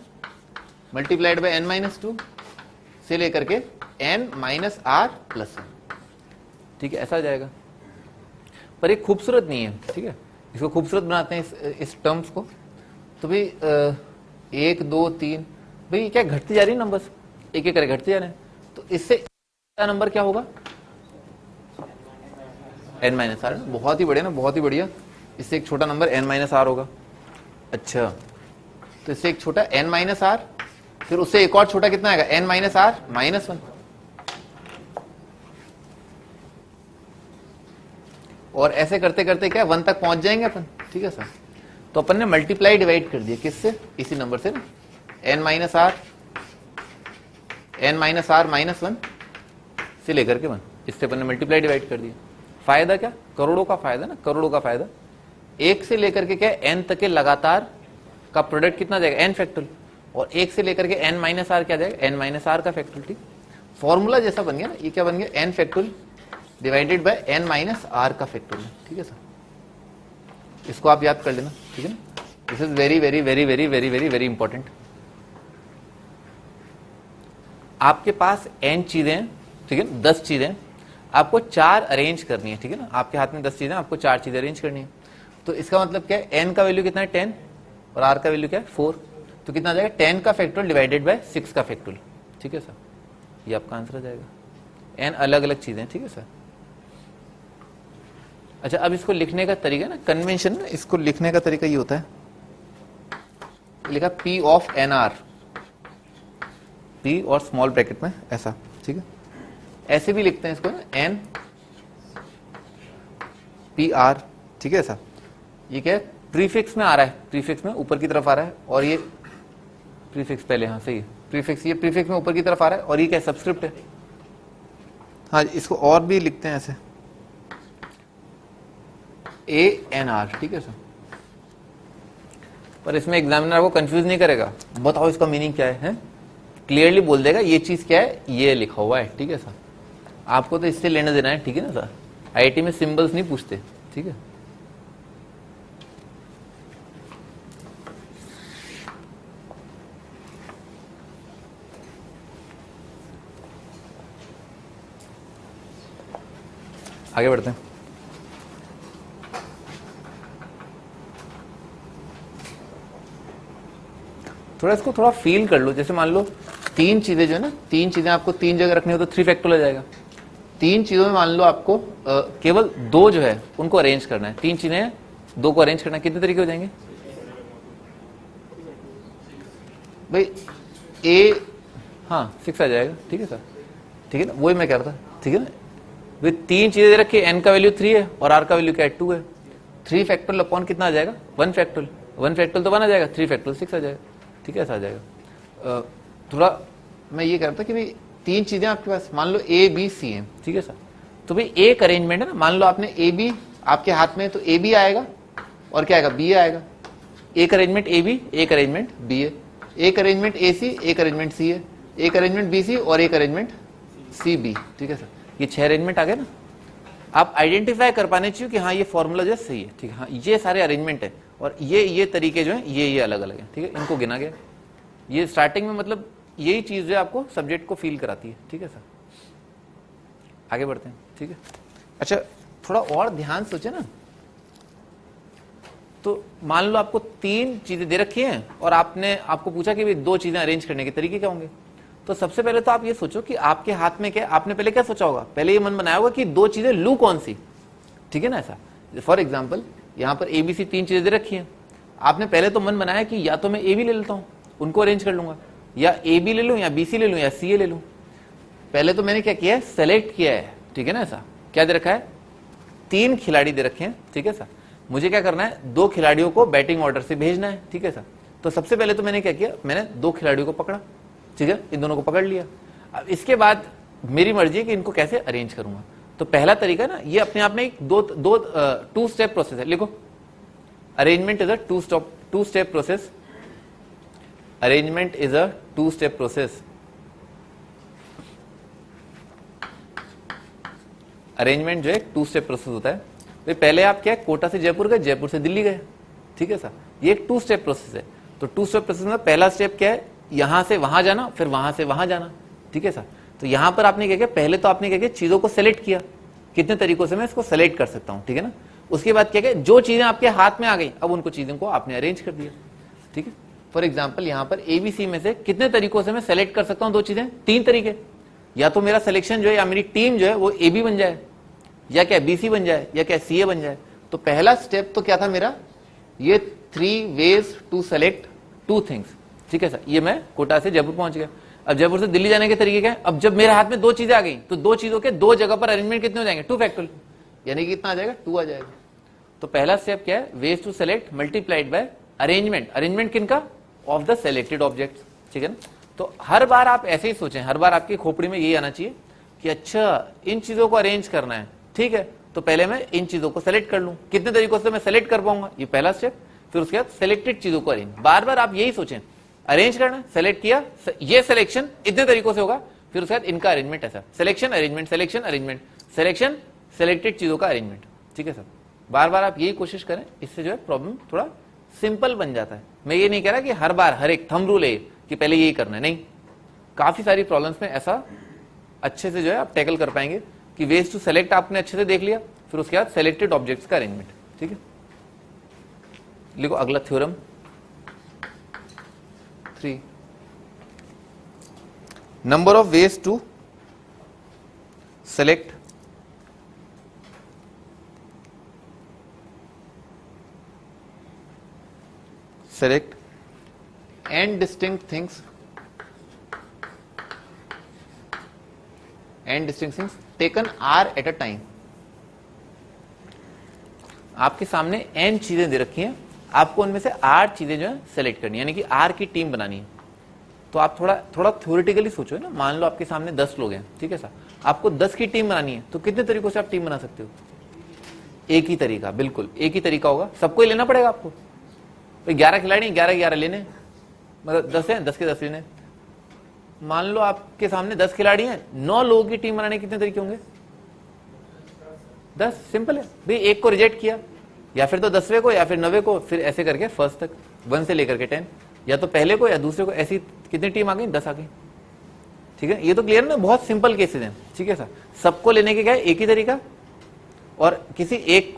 मल्टीप्लाइड बाय n-2 से लेकर के n-r+1, ठीक है, ऐसा हो जाएगा। पर एक खूबसूरत नहीं है, ठीक है, इसको खूबसूरत बनाते हैं इस टर्म्स को। तो भाई 1 2 3, भाई क्या घटती जा रही है नंबर्स, एक एक करके घटते जा रहे हैं। तो इससे नंबर क्या होगा, n-r, बहुत ही बढ़िया ना, बहुत ही बढ़िया। इससे एक छोटा नंबर n-r होगा। अच्छा तो इससे एक छोटा n-r, फिर उससे एक और छोटा कितना आएगा, n-r-1। और ऐसे करते करते क्या 1 तक पहुंच जाएंगे अपन, ठीक है सर। तो अपन ने मल्टीप्लाई डिवाइड कर दिया किससे, इसी नंबर से ना, n-r-1 से लेकर के 1, इससे अपन ने मल्टीप्लाई डिवाइड कर दिया। फायदा क्या, करोड़ों का फायदा ना, करोड़ों का फायदा। 1 से लेकर के क्या n तक के लगातार का प्रोडक्ट कितना जाएगा, n फैक्टोरियल, और 1 से लेकर के n-r क्या जाएगा, n-r का फैक्टोरियल, ठीक। फॉर्मूला जैसा बन गया ना, ये क्या बन गया, n factorial divided bye n-r का फैक्टोरियल, ठीक है सर। इसको आप याद कर लेना, ठीक है ना। This is very very very very very very very important. आपके पास n चीजें हैं, ठीक है, 10 चीजें, आपको 4 अरेंज करनी है, ठीक है ना। आपके हाथ में 10 चीजें, आपको 4 चीजें अरेंज करनी है। तो इसका मतलब क्या है, n का वैल्यू कितना है 10 और r का वैल्यू क्या है 4। तो कितना आ जाएगा, 10 का फैक्टोरियल डिवाइडेड बाय 6 का फैक्टोरियल, ठीक है सर। ये आपका आंसर आ जाएगा। n अलग अलग चीजें, ठीक है सर। अच्छा अब इसको लिखने का तरीका ना, कन्वेंशन ना, इसको लिखने का तरीका ये होता है, लिखा p ऑफ nr, p और स्मॉल ब्रैकेट में ऐसा, ठीक है। ऐसे भी लिखते हैं इसको ना, n p r, ठीक है ऐसा। ये क्या है, प्रीफिक्स में आ रहा है, प्रीफिक्स में ऊपर की तरफ आ रहा है, और ये प्रीफिक्स पहले, हाँ सही है, प्रीफिक्स, ये प्रीफिक्स में ऊपर की तरफ आ रहा है और ये क्या सब्सक्रिप्ट है। हाँ, इसको और भी लिखते हैं ऐसे ANR, ठीक है सर। पर इसमें एग्जामिनर को कंफ्यूज नहीं करेगा, बताओ इसका मीनिंग क्या है, क्लियरली बोल देगा ये चीज क्या है, ये लिखा हुआ है, ठीक है सर। आपको तो इससे लेना देना है, ठीक है ना सर। आईआईटी में सिंबल्स नहीं पूछते, ठीक है। आगे बढ़ते हैं। थोड़ा इसको थोड़ा फील कर लो। जैसे मान लो तीन चीजें जो है ना, तीन चीजें आपको तीन जगह रखनी हो तो 3 फैक्टोरियल आ जाएगा। तीन चीजों में मान लो आपको केवल 2 जो है उनको अरेंज करना है। 3 चीजें हैं, 2 को अरेंज करना है, कितने तरीके हो जाएंगे भाई? हाँ 6 आ जाएगा, ठीक है सर, ठीक है ना, वही मैं कह रहा था, ठीक है ना। भाई 3 चीजें दे रखी है, n का वैल्यू 3 है और r का वैल्यू क्या है 2 है। 3 फैक्टोरियल अपॉन कितना आ जाएगा 1 फैक्टोरियल, 1 फैक्टोरियल तो 1 आ जाएगा, 3 फैक्टोरियल 6 आ जाएगा, ठीक है, ऐसा आ जाएगा। थोड़ा मैं ये कह रहा था कि भाई 3 चीजें आपके पास, मान लो A B C है, ठीक है सर। तो भाई एक अरेंजमेंट है ना, मान लो आपने A B आपके हाथ में, तो A B आएगा और क्या आएगा B आएगा। एक अरेंजमेंट A B, एक अरेंजमेंट B है, एक अरेंजमेंट A C, एक अरेंजमेंट C है, एक अरेंजमेंट B C और एक अरेंजमेंट C B, ठीक है सर। ये 6 अरेंजमेंट आ गए ना। आप आइडेंटिफाई कर पाने चाहिए कि हाँ ये फॉर्मूला जो है सही है, ठीक है, हाँ ये सारे अरेंजमेंट है और ये तरीके जो है ये अलग अलग है, ठीक है, इनको गिना गया। ये स्टार्टिंग में मतलब यही चीज जो है आपको सब्जेक्ट को फील कराती है, ठीक है सर। आगे बढ़ते हैं, ठीक है। अच्छा थोड़ा और ध्यान सोचे ना, तो मान लो आपको 3 चीजें दे रखी हैं और आपको पूछा कि 2 चीजें अरेंज करने के तरीके क्या होंगे। तो सबसे पहले तो आप ये सोचो कि आपके हाथ में क्या, आपने पहले क्या सोचा होगा, पहले ये मन बनाया होगा कि 2 चीजें लू कौन सी, ठीक है ना। ऐसा फॉर एग्जाम्पल यहां पर ABC 3 चीजें दे रखी हैं, आपने पहले तो मन बनाया कि या तो मैं AB ले लेता हूं, उनको अरेंज कर लूंगा, या AB ले लूं या BC ले लूं या CA ले लूं। पहले तो मैंने क्या किया है, सेलेक्ट किया है, ठीक है ना। ऐसा क्या दे रखा है, 3 खिलाड़ी दे रखे हैं, ठीक है सर। मुझे क्या करना है, 2 खिलाड़ियों को बैटिंग ऑर्डर से भेजना है, ठीक है सर। तो सबसे पहले तो मैंने क्या किया, मैंने 2 खिलाड़ियों को पकड़ा, ठीक है, इन दोनों को पकड़ लिया। अब इसके बाद मेरी मर्जी है कि इनको कैसे अरेंज करूंगा। तो पहला तरीका ना, ये अपने आप में एक 2 स्टेप प्रोसेस है। लिखो, arrangement is a 2 step process. Arrangement is a 2 step process. Arrangement जो है 2 स्टेप प्रोसेस होता है। तो पहले आप क्या है, कोटा से जयपुर गए, जयपुर से दिल्ली गए, ठीक है सर। ये एक 2 स्टेप प्रोसेस है। तो 2 स्टेप प्रोसेस में पहला स्टेप क्या है, यहां से वहां जाना, फिर वहां से वहां जाना, ठीक है सर। तो यहां पर आपने क्या किया, पहले तो आपने क्या किया, चीजों को सेलेक्ट किया, कितने तरीकों से मैं इसको सेलेक्ट कर सकता हूं, ठीक है ना। उसके बाद क्या किया, जो चीजें आपके हाथ में आ गई, अब उनको चीजों को आपने अरेंज कर दिया, ठीक है। फॉर एग्जाम्पल यहां पर ABC में से कितने तरीकों से मैं सेलेक्ट कर सकता हूं 2 चीजें, 3 तरीके। या तो मेरा सिलेक्शन जो है, या मेरी टीम जो है वो AB बन जाए, या क्या BC बन जाए, या क्या CA बन जाए। तो पहला स्टेप तो क्या था मेरा, ये 3 ways टू सेलेक्ट 2 थिंग्स, ठीक है सर। ये मैं कोटा से जयपुर पहुंच गया। अब जयपुर से दिल्ली जाने के तरीके क्या है, अब जब मेरे हाथ में 2 चीजें आ गई, तो 2 चीजों के 2 जगह पर अरेंजमेंट कितने हो जाएंगे, 2 फैक्टोरियल, यानी कि कितना आ जाएगा, 2 आ जाएगा। तो पहला स्टेप क्या है, ways to select multiplied by arrangement. Arrangement किनका, ऑफ द सेलेक्टेड ऑब्जेक्ट, ठीक है ना। तो हर बार आप ऐसे ही सोचें, हर बार आपकी खोपड़ी में यही आना चाहिए कि अच्छा इन चीजों को अरेंज करना है, ठीक है, तो पहले मैं इन चीजों को सेलेक्ट कर लूं, कितने तरीकों से मैं सेलेक्ट कर पाऊंगा, ये पहला स्टेप। फिर उसके बाद सेलेक्टेड चीजों को अरेंज, बार बार आप यही सोचें, अरेंज करना, सेलेक्ट किया, ये सिलेक्शन इतने तरीकों से होगा, फिर उसके बाद इनका अरेंजमेंट ऐसा, selection arrangement, selection arrangement, selection, selected चीजों का अरेंजमेंट, ठीक है सर। बार बार आप यही कोशिश करें, इससे जो है प्रॉब्लम थोड़ा सिंपल बन जाता है। मैं ये नहीं कह रहा कि हर बार हर एक थंब रूल है कि पहले यही करना है, नहीं, काफी सारी प्रॉब्लम्स में ऐसा अच्छे से जो है आप टैकल कर पाएंगे कि वेज टू सेलेक्ट आपने अच्छे से देख लिया, फिर उसके बाद सेलेक्टेड ऑब्जेक्ट्स का अरेंजमेंट, ठीक है। लिखो अगला theorem 3, number of ways to select and distinct things taken R at a time। आपके सामने n चीजें दे रखी हैं, आपको उनमें से 8 चीजें जो है सेलेक्ट करनी है, यानी कि R की टीम बनानी है। तो आप थोड़ा थोड़ा थ्योरेटिकली सोचो ना, मान लो आपके सामने 10 लोग हैं, ठीक है सर, आपको 10 की टीम बनानी है, तो कितने तरीकों से आप टीम बना सकते हो? एक ही तरीका, बिल्कुल एक ही तरीका होगा, सबको ही लेना पड़ेगा आपको। 11 खिलाड़ी 11 लेने, मतलब 10 है, 10 के 10 लेने। मान लो आपके सामने 10 खिलाड़ी हैं, 9 लोगों की टीम बनाने के कितने तरीके होंगे? 10। सिंपल है भाई, एक को रिजेक्ट किया, या फिर तो 10वें को या फिर 9वें को, फिर ऐसे करके फर्स्ट तक 1 से लेकर के 10, या तो पहले को या दूसरे को, ऐसी कितनी टीम आ गई? 10 आ गई। ठीक है, ये तो क्लियर ना, बहुत सिंपल केसेस हैं। ठीक है सर, सबको लेने के क्या है? एक ही तरीका, और किसी एक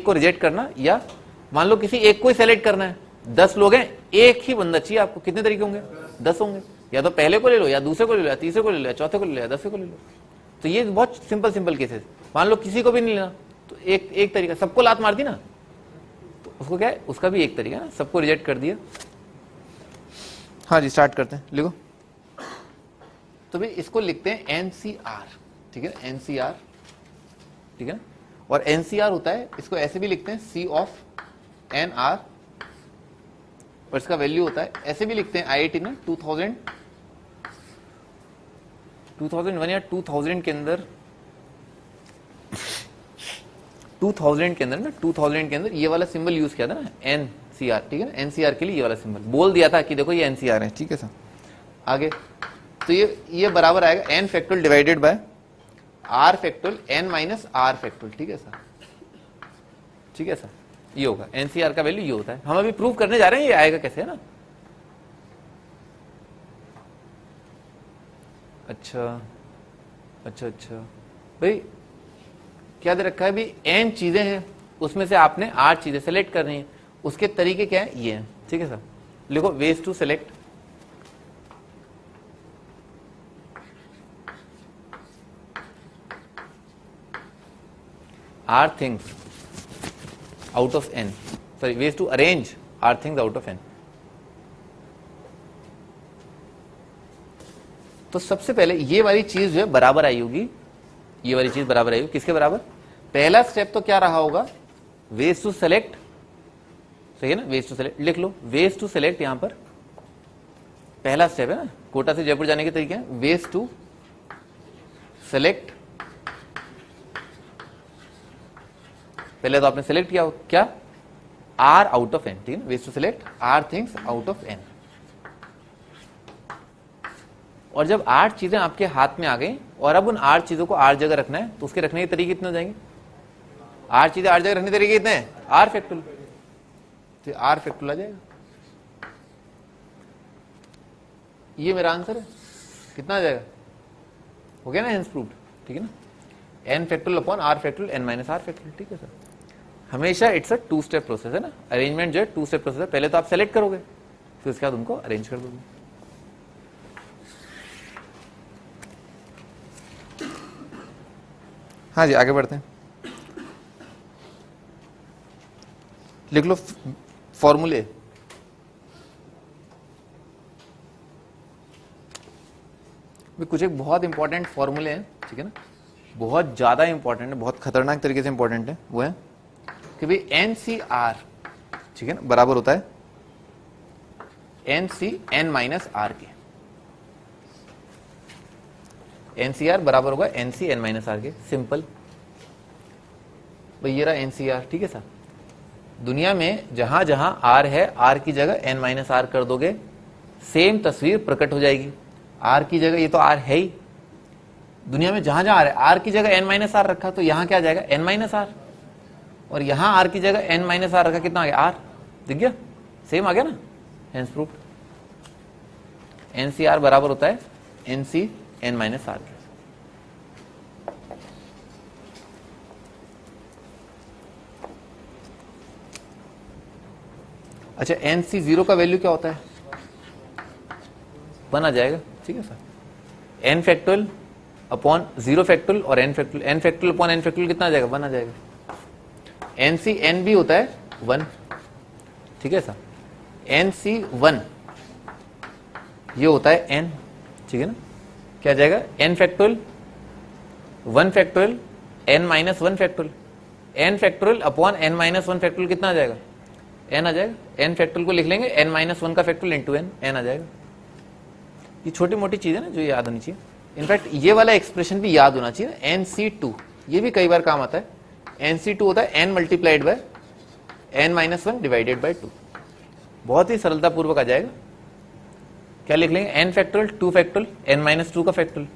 को रिजेक्ट करना, या मान लो किसी एक को ही सेलेक्ट करना है। 10 लोग हैं, एक ही बंदा चाहिए आपको, कितने तरीके होंगे? 10 होंगे, या तो पहले को ले लो, या दूसरे को ले लो, या तीसरे को ले लो, या चौथे को ले लो, या 10वें को ले लो। तो ये बहुत सिंपल केसेस। मान लो किसी को भी नहीं लेना, तो एक तरीका, सबको लात मार दी ना, तो उसको क्या है? उसका भी एक तरीका ना, सबको रिजेक्ट कर दिया। हाँ जी, स्टार्ट करते हैं, लिखो। तो भाई इसको लिखते हैं एनसीआर, ठीक है, एनसीआर, ठीक है। और एनसीआर होता है, इसको ऐसे भी लिखते हैं सी ऑफ एन आर, और इसका वैल्यू होता है, ऐसे भी लिखते हैं आईआईटी में 2001 या 2000 के अंदर, 2000 के अंदर ना, 2000 के अंदर ये वाला सिंबल यूज किया था ना, एनसीआर, ठीक है ना। एनसीआर के लिए ये वाला सिंबल बोल दिया था कि देखो ये एनसीआर है, ठीक है सर। आगे तो ये बराबर आएगा n factorial divided by r factorial n minus r factorial, ठीक है सर, ठीक है सर। ये होगा एनसीआर का वैल्यू, ये होता है। हम अभी प्रूव करने जा रहे हैं ये आएगा कैसे, है ना। अच्छा भाई, क्या दे रखा है भाई? एन चीजें हैं, उसमें से आपने 8 चीजें सेलेक्ट करनी है। उसके तरीके क्या है? ये है, ठीक है सर। लिखो ways to select r things out of n, sorry, ways to arrange r things out of n. तो सबसे पहले ये वाली चीज जो है बराबर आई होगी, ये वाली चीज बराबर आई होगी, किसके बराबर? पहला स्टेप तो क्या रहा होगा? वेज टू सेलेक्ट, सही है ना, वेज टू सेलेक्ट लिख लो। वेज टू सेलेक्ट यहां पर पहला स्टेप है ना, कोटा से जयपुर जाने के तरीके हैं। वेज टू सेलेक्ट, पहले तो आपने सेलेक्ट किया क्या? आर आउट ऑफ एन, ठीक है। Ways to select r things out of n. और जब 8 चीजें आपके हाथ में आ गई और अब उन 8 चीजों को 8 जगह रखना है, तो उसके रखने के तरीके कितने हो जाएंगे? 8 चीजें 8 जगह रखने के तरीके कितने हैं? आर फैक्टोरियल, तो आर फैक्टोरियल आ जाएगा। ये मेरा आंसर है। कितना आ जाएगा? हो गया ना, हेंस प्रूव्ड, ठीक है ना। N factorial upon r factorial n minus r factorial, ठीक है सर। हमेशा इट्स अ 2 स्टेप प्रोसेस है ना, अरेंजमेंट जो है 2 स्टेप प्रोसेस है। पहले तो आप सेलेक्ट करोगे, फिर उसके बाद उनको अरेंज कर दोगे। हाँ जी, आगे बढ़ते हैं। लिख लो फॉर्मूले। कुछ एक बहुत इंपॉर्टेंट फॉर्मूले हैं, ठीक है ना, बहुत ज्यादा इंपॉर्टेंट है, बहुत खतरनाक तरीके से इंपॉर्टेंट है। वो है कि भाई एनसीआर, ठीक है ना, बराबर होता है एनसी एन माइनस आर के। एनसीआर बराबर होगा एनसी एन माइनस आर के। सिंपल भाई, ये रहा एनसीआर, ठीक है सर। दुनिया में जहां जहां आर है, आर की जगह एन माइनस आर कर दोगे, सेम तस्वीर प्रकट हो जाएगी। आर की जगह, ये तो आर है ही, दुनिया में जहां जहां आर है, आर की जगह एन माइनस आर रखा, तो यहां क्या आ जाएगा? N minus r. और यहां आर की जगह एन माइनस आर रखा, कितना आ गया? आर। दिख गया? सेम आ गया ना, हेंस प्रूव्ड। एनसीआर बराबर होता है एनसी एन माइनस आर के। अच्छा, एनसी 0 का वैल्यू क्या होता है? 1 आ जाएगा, ठीक है sir. N factorial upon 0 factorial और n factorial, n factorial upon n factorial कितना आ जाएगा? 1 आ जाएगा। एनसी एन भी होता है 1, ठीक है सर। एनसी 1 ये होता है एन, ठीक है ना। क्या आ जाएगा? N factorial 1 factorial n minus 1 factorial, n factorial upon n minus 1 factorial कितना आ जाएगा? एन आ जाएगा। एन फैक्टोरियल को लिख लेंगे एन माइनस 1 का फैक्टोरियल इंटू एन, एन आ जाएगा। ये छोटी मोटी चीज है ना जो याद होनी चाहिए। इनफैक्ट ये वाला एक्सप्रेशन भी याद होना चाहिए, NC2, ये भी कई बार काम आता है। NC2 होता है n multiplied by n-1 divided by 2। बहुत ही सरलता पूर्वक आ जाएगा। क्या लिख लेंगे? n फैक्टोरियल 2 फैक्टोरियल n-2 का फैक्टोरियल।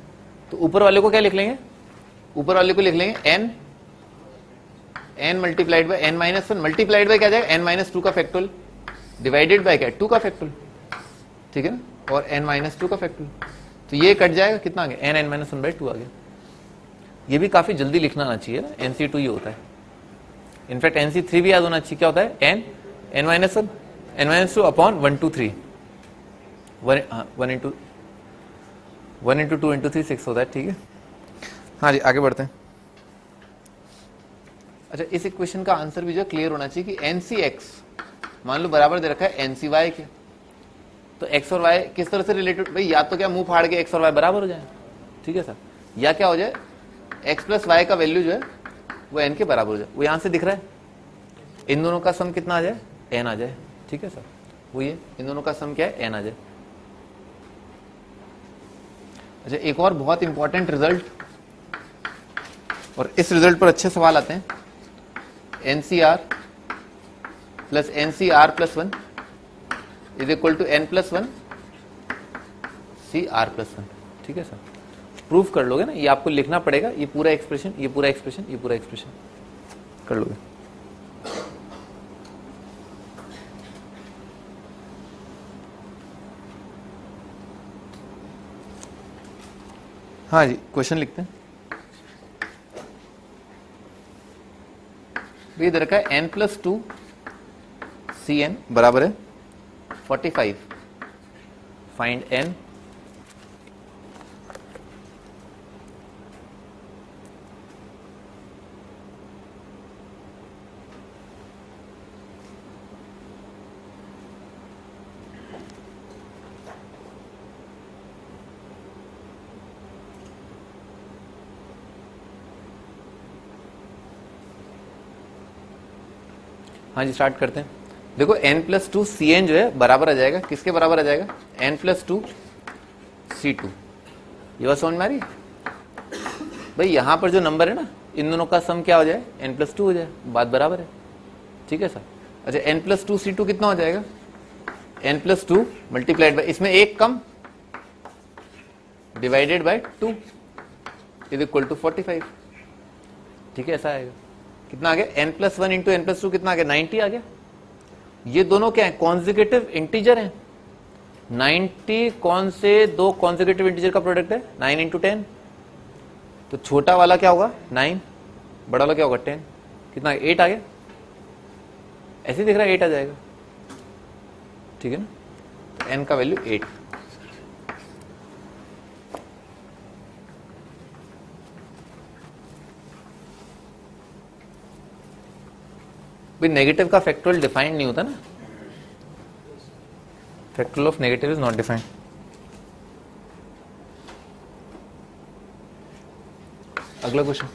तो ऊपर वाले को क्या लिख लेंगे? ऊपर वाले को लिख लेंगे n multiplied by n-1 multiplied by क्या जाएगा? n-2 का फैक्टोरियल डिवाइडेड बाय क्या? 2 का फैक्टोरियल, ठीक है ना, और n-2 का फैक्टोरियल। तो ये कट जाएगा, कितना आ गया? n-1/2 आ गया। ये भी काफी जल्दी लिखना आना चाहिए ना, NC2 ये होता है। इनफैक्ट NC3 भी याद होना चाहिए। क्या होता है? n-2 upon 1 to 3, 1 into 2 into 3 6 होता है, ठीक है। हाँ जी, आगे बढ़ते हैं। अच्छा, इस इक्वेशन का आंसर भी जो क्लियर होना चाहिए कि NCX मान लो बराबर दे रखा है NCY के, तो x और y किस तरह से रिलेटेड? भाई या तो क्या मुंह फाड़ के x और y बराबर हो जाए, ठीक है सर, या क्या हो जाए x प्लस वाई का वैल्यू जो है वो n के बराबर हो जाए। वो यहां से दिख रहा है, इन दोनों का सम कितना आ जाए? n आ जाए, ठीक है सर। वो ये इन दोनों का सम क्या है? n आ जाए। अच्छा, एक और बहुत इंपॉर्टेंट रिजल्ट, और इस रिजल्ट पर अच्छे सवाल आते हैं। NCR plus NCR plus 1 is equal to n+1 CR+1, ठीक है सर। प्रूफ कर लोगे ना, ये आपको लिखना पड़ेगा, ये पूरा एक्सप्रेशन, ये पूरा एक्सप्रेशन, ये पूरा एक्सप्रेशन कर लोगे। हाँ जी, क्वेश्चन लिखते हैं। ये दे रखा है n+2 CN बराबर है 45, फाइंड n। हाँ जी, स्टार्ट करते हैं। देखो n+2 CN जो है बराबर आ जाएगा, किसके बराबर आ जाएगा? n+2 C2। ये बात समझ में आ रही है? भाई यहां पर जो नंबर है ना, इन दोनों का सम क्या हो जाए? n+2 हो जाए, बात बराबर है, ठीक है सर। अच्छा, n+2 C2 कितना हो जाएगा? n+2 मल्टीप्लाइड बाय, इसमें एक कम divided by 2 is equal to 45, ठीक है, ऐसा आएगा। कितना आ गया? n+1 इंटू n+2 कितना आ गया? 90 आ गया। ये दोनों क्या है? कॉन्जिक्यूटिव इंटीजर हैं। 90 कौन से दो कॉन्जिक्यूटिव इंटीजर का प्रोडक्ट है? 9 इंटू 10। तो छोटा वाला क्या होगा? 9, बड़ा वाला क्या होगा? 10। कितना? 8 आ गया। ऐसे ही दिख रहा है, 8 आ जाएगा, ठीक है ना। तो n का वैल्यू 8। नेगेटिव का फैक्टोरियल डिफाइंड नहीं होता ना, factorial of negative is not defined. अगला question,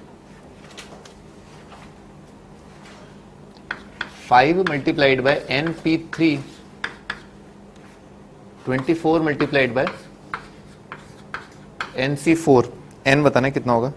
5 multiplied by NP3 24 multiplied by NC4, n बताना है कितना होगा?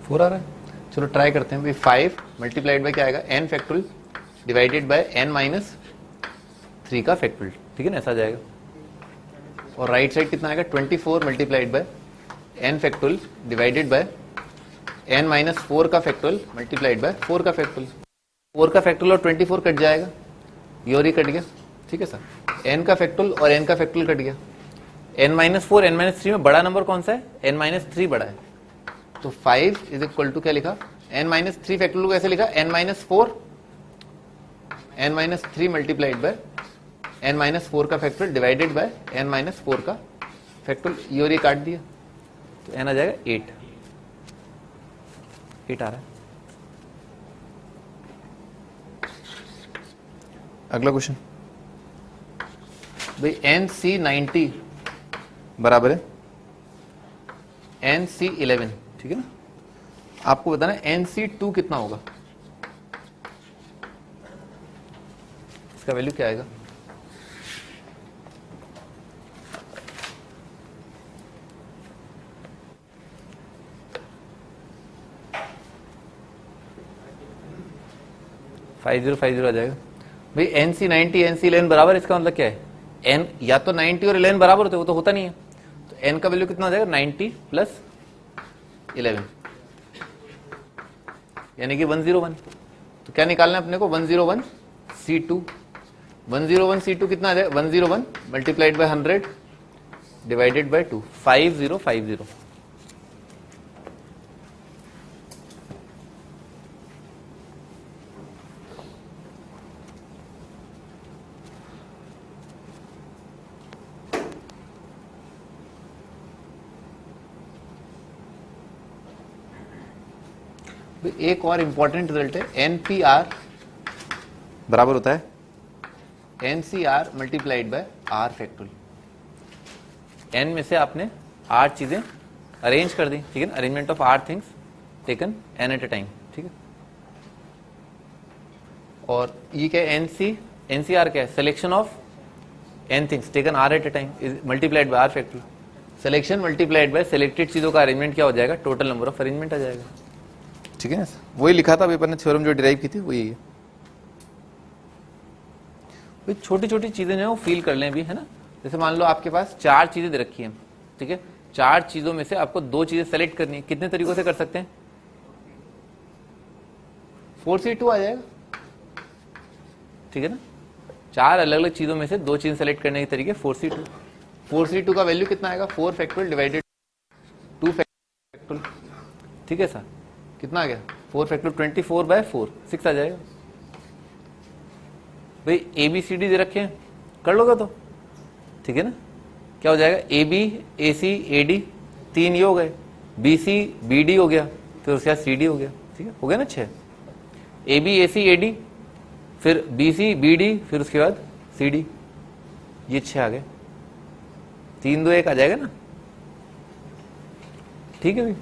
फोर आ रहा है। चलो ट्राई करते हैं भाई। 5 मल्टीप्लाइड बाय क्या आएगा? n factorial divided bye n-3 का फैक्टोरियल, ठीक है ना, ऐसा जाएगा। और राइट साइड कितना आएगा? 24 multiplied bye n factorial divided bye n minus 4 का फैक्टोरियल मल्टीप्लाइड बाय 4 का फैक्टोरियल। 4 का फैक्टोरियल और 24 कट जाएगा, ये और ये कट गया, ठीक है सर। n का फैक्टोरियल और n का फैक्टोरियल कट गया। n माइनस 4 n माइनस 3 में बड़ा नंबर कौन सा है? n माइनस 3 बड़ा है, तो 5 इज इक्वल टू क्या लिखा? n माइनस 3 फैक्टोरियल को कैसे लिखा? n minus 4 n minus 3 multiplied by n minus 4 का factorial divided bye n minus 4 का फैक्टोरियल, ये और ये काट दिया, तो n आ जाएगा 8 आ रहा है। अगला क्वेश्चन भाई, NC90 बराबर है NC11, ठीक है ना। आपको बताना NC2 कितना होगा, इसका वैल्यू क्या आएगा? $5050 आ जाएगा भाई। NC90 NC11 बराबर, इसका मतलब क्या है? n या तो 90 और 11 बराबर होते, वो तो होता नहीं है, तो n का वैल्यू कितना हो जाएगा? 90 प्लस 11 यानी कि 101। तो क्या निकालना है अपने को? 101 C2। 101 C2 कितना आ जाएगा? 101 मल्टीप्लाइड बाय 100 डिवाइडेड बाय 2, 5050। एक और इंपॉर्टेंट रिजल्ट है, NPR बराबर होता है NCR multiplied by R factorial. n में से आपने 8 चीजें अरेंज कर दी, ठीक है ना, arrangement of 8 things taken n at a time, ठीक है। और ये क्या है? NCR क्या है? Selection of n things taken r at a time multiplied by r factorial. Selection multiplied by selected चीजों का अरेंजमेंट क्या हो जाएगा? टोटल नंबर ऑफ अरेंजमेंट आ जाएगा, ठीक है ना। वही लिखा था पेपर ने, थ्योरम जो डिराइव की थी वही है। छोटी छोटी चीजें जो है वो फील कर लें भी, है ना। जैसे मान लो आपके पास 4 चीजें दे रखी हैं, ठीक है। 4 चीजों में से आपको 2 चीजें सेलेक्ट करनी है, कितने तरीकों से कर सकते हैं? 4C2 आ जाएगा, ठीक है ना। 4 अलग अलग चीजों में से 2 चीजें सेलेक्ट करने के तरीके 4C2। 4C2 का वैल्यू कितना आएगा? 4 फैक्टोरियल डिवाइडेड 2 फैक्टोरियल, ठीक है सर। कितना आ गया? 4 फैक्टोरियल 24 बाय 4, 6 आ जाएगा भाई। ABCD दे रखे हैं, कर लोगे तो, ठीक है ना। क्या हो जाएगा? AB AC AD 3 ये हो गए, BC BD हो गया, फिर उसके बाद CD हो गया, ठीक है, हो गया ना 6। AB AC AD फिर BC BD फिर उसके बाद CD, ये 6 आ गए। 3 2 1 आ जाएगा ना, ठीक है भाई।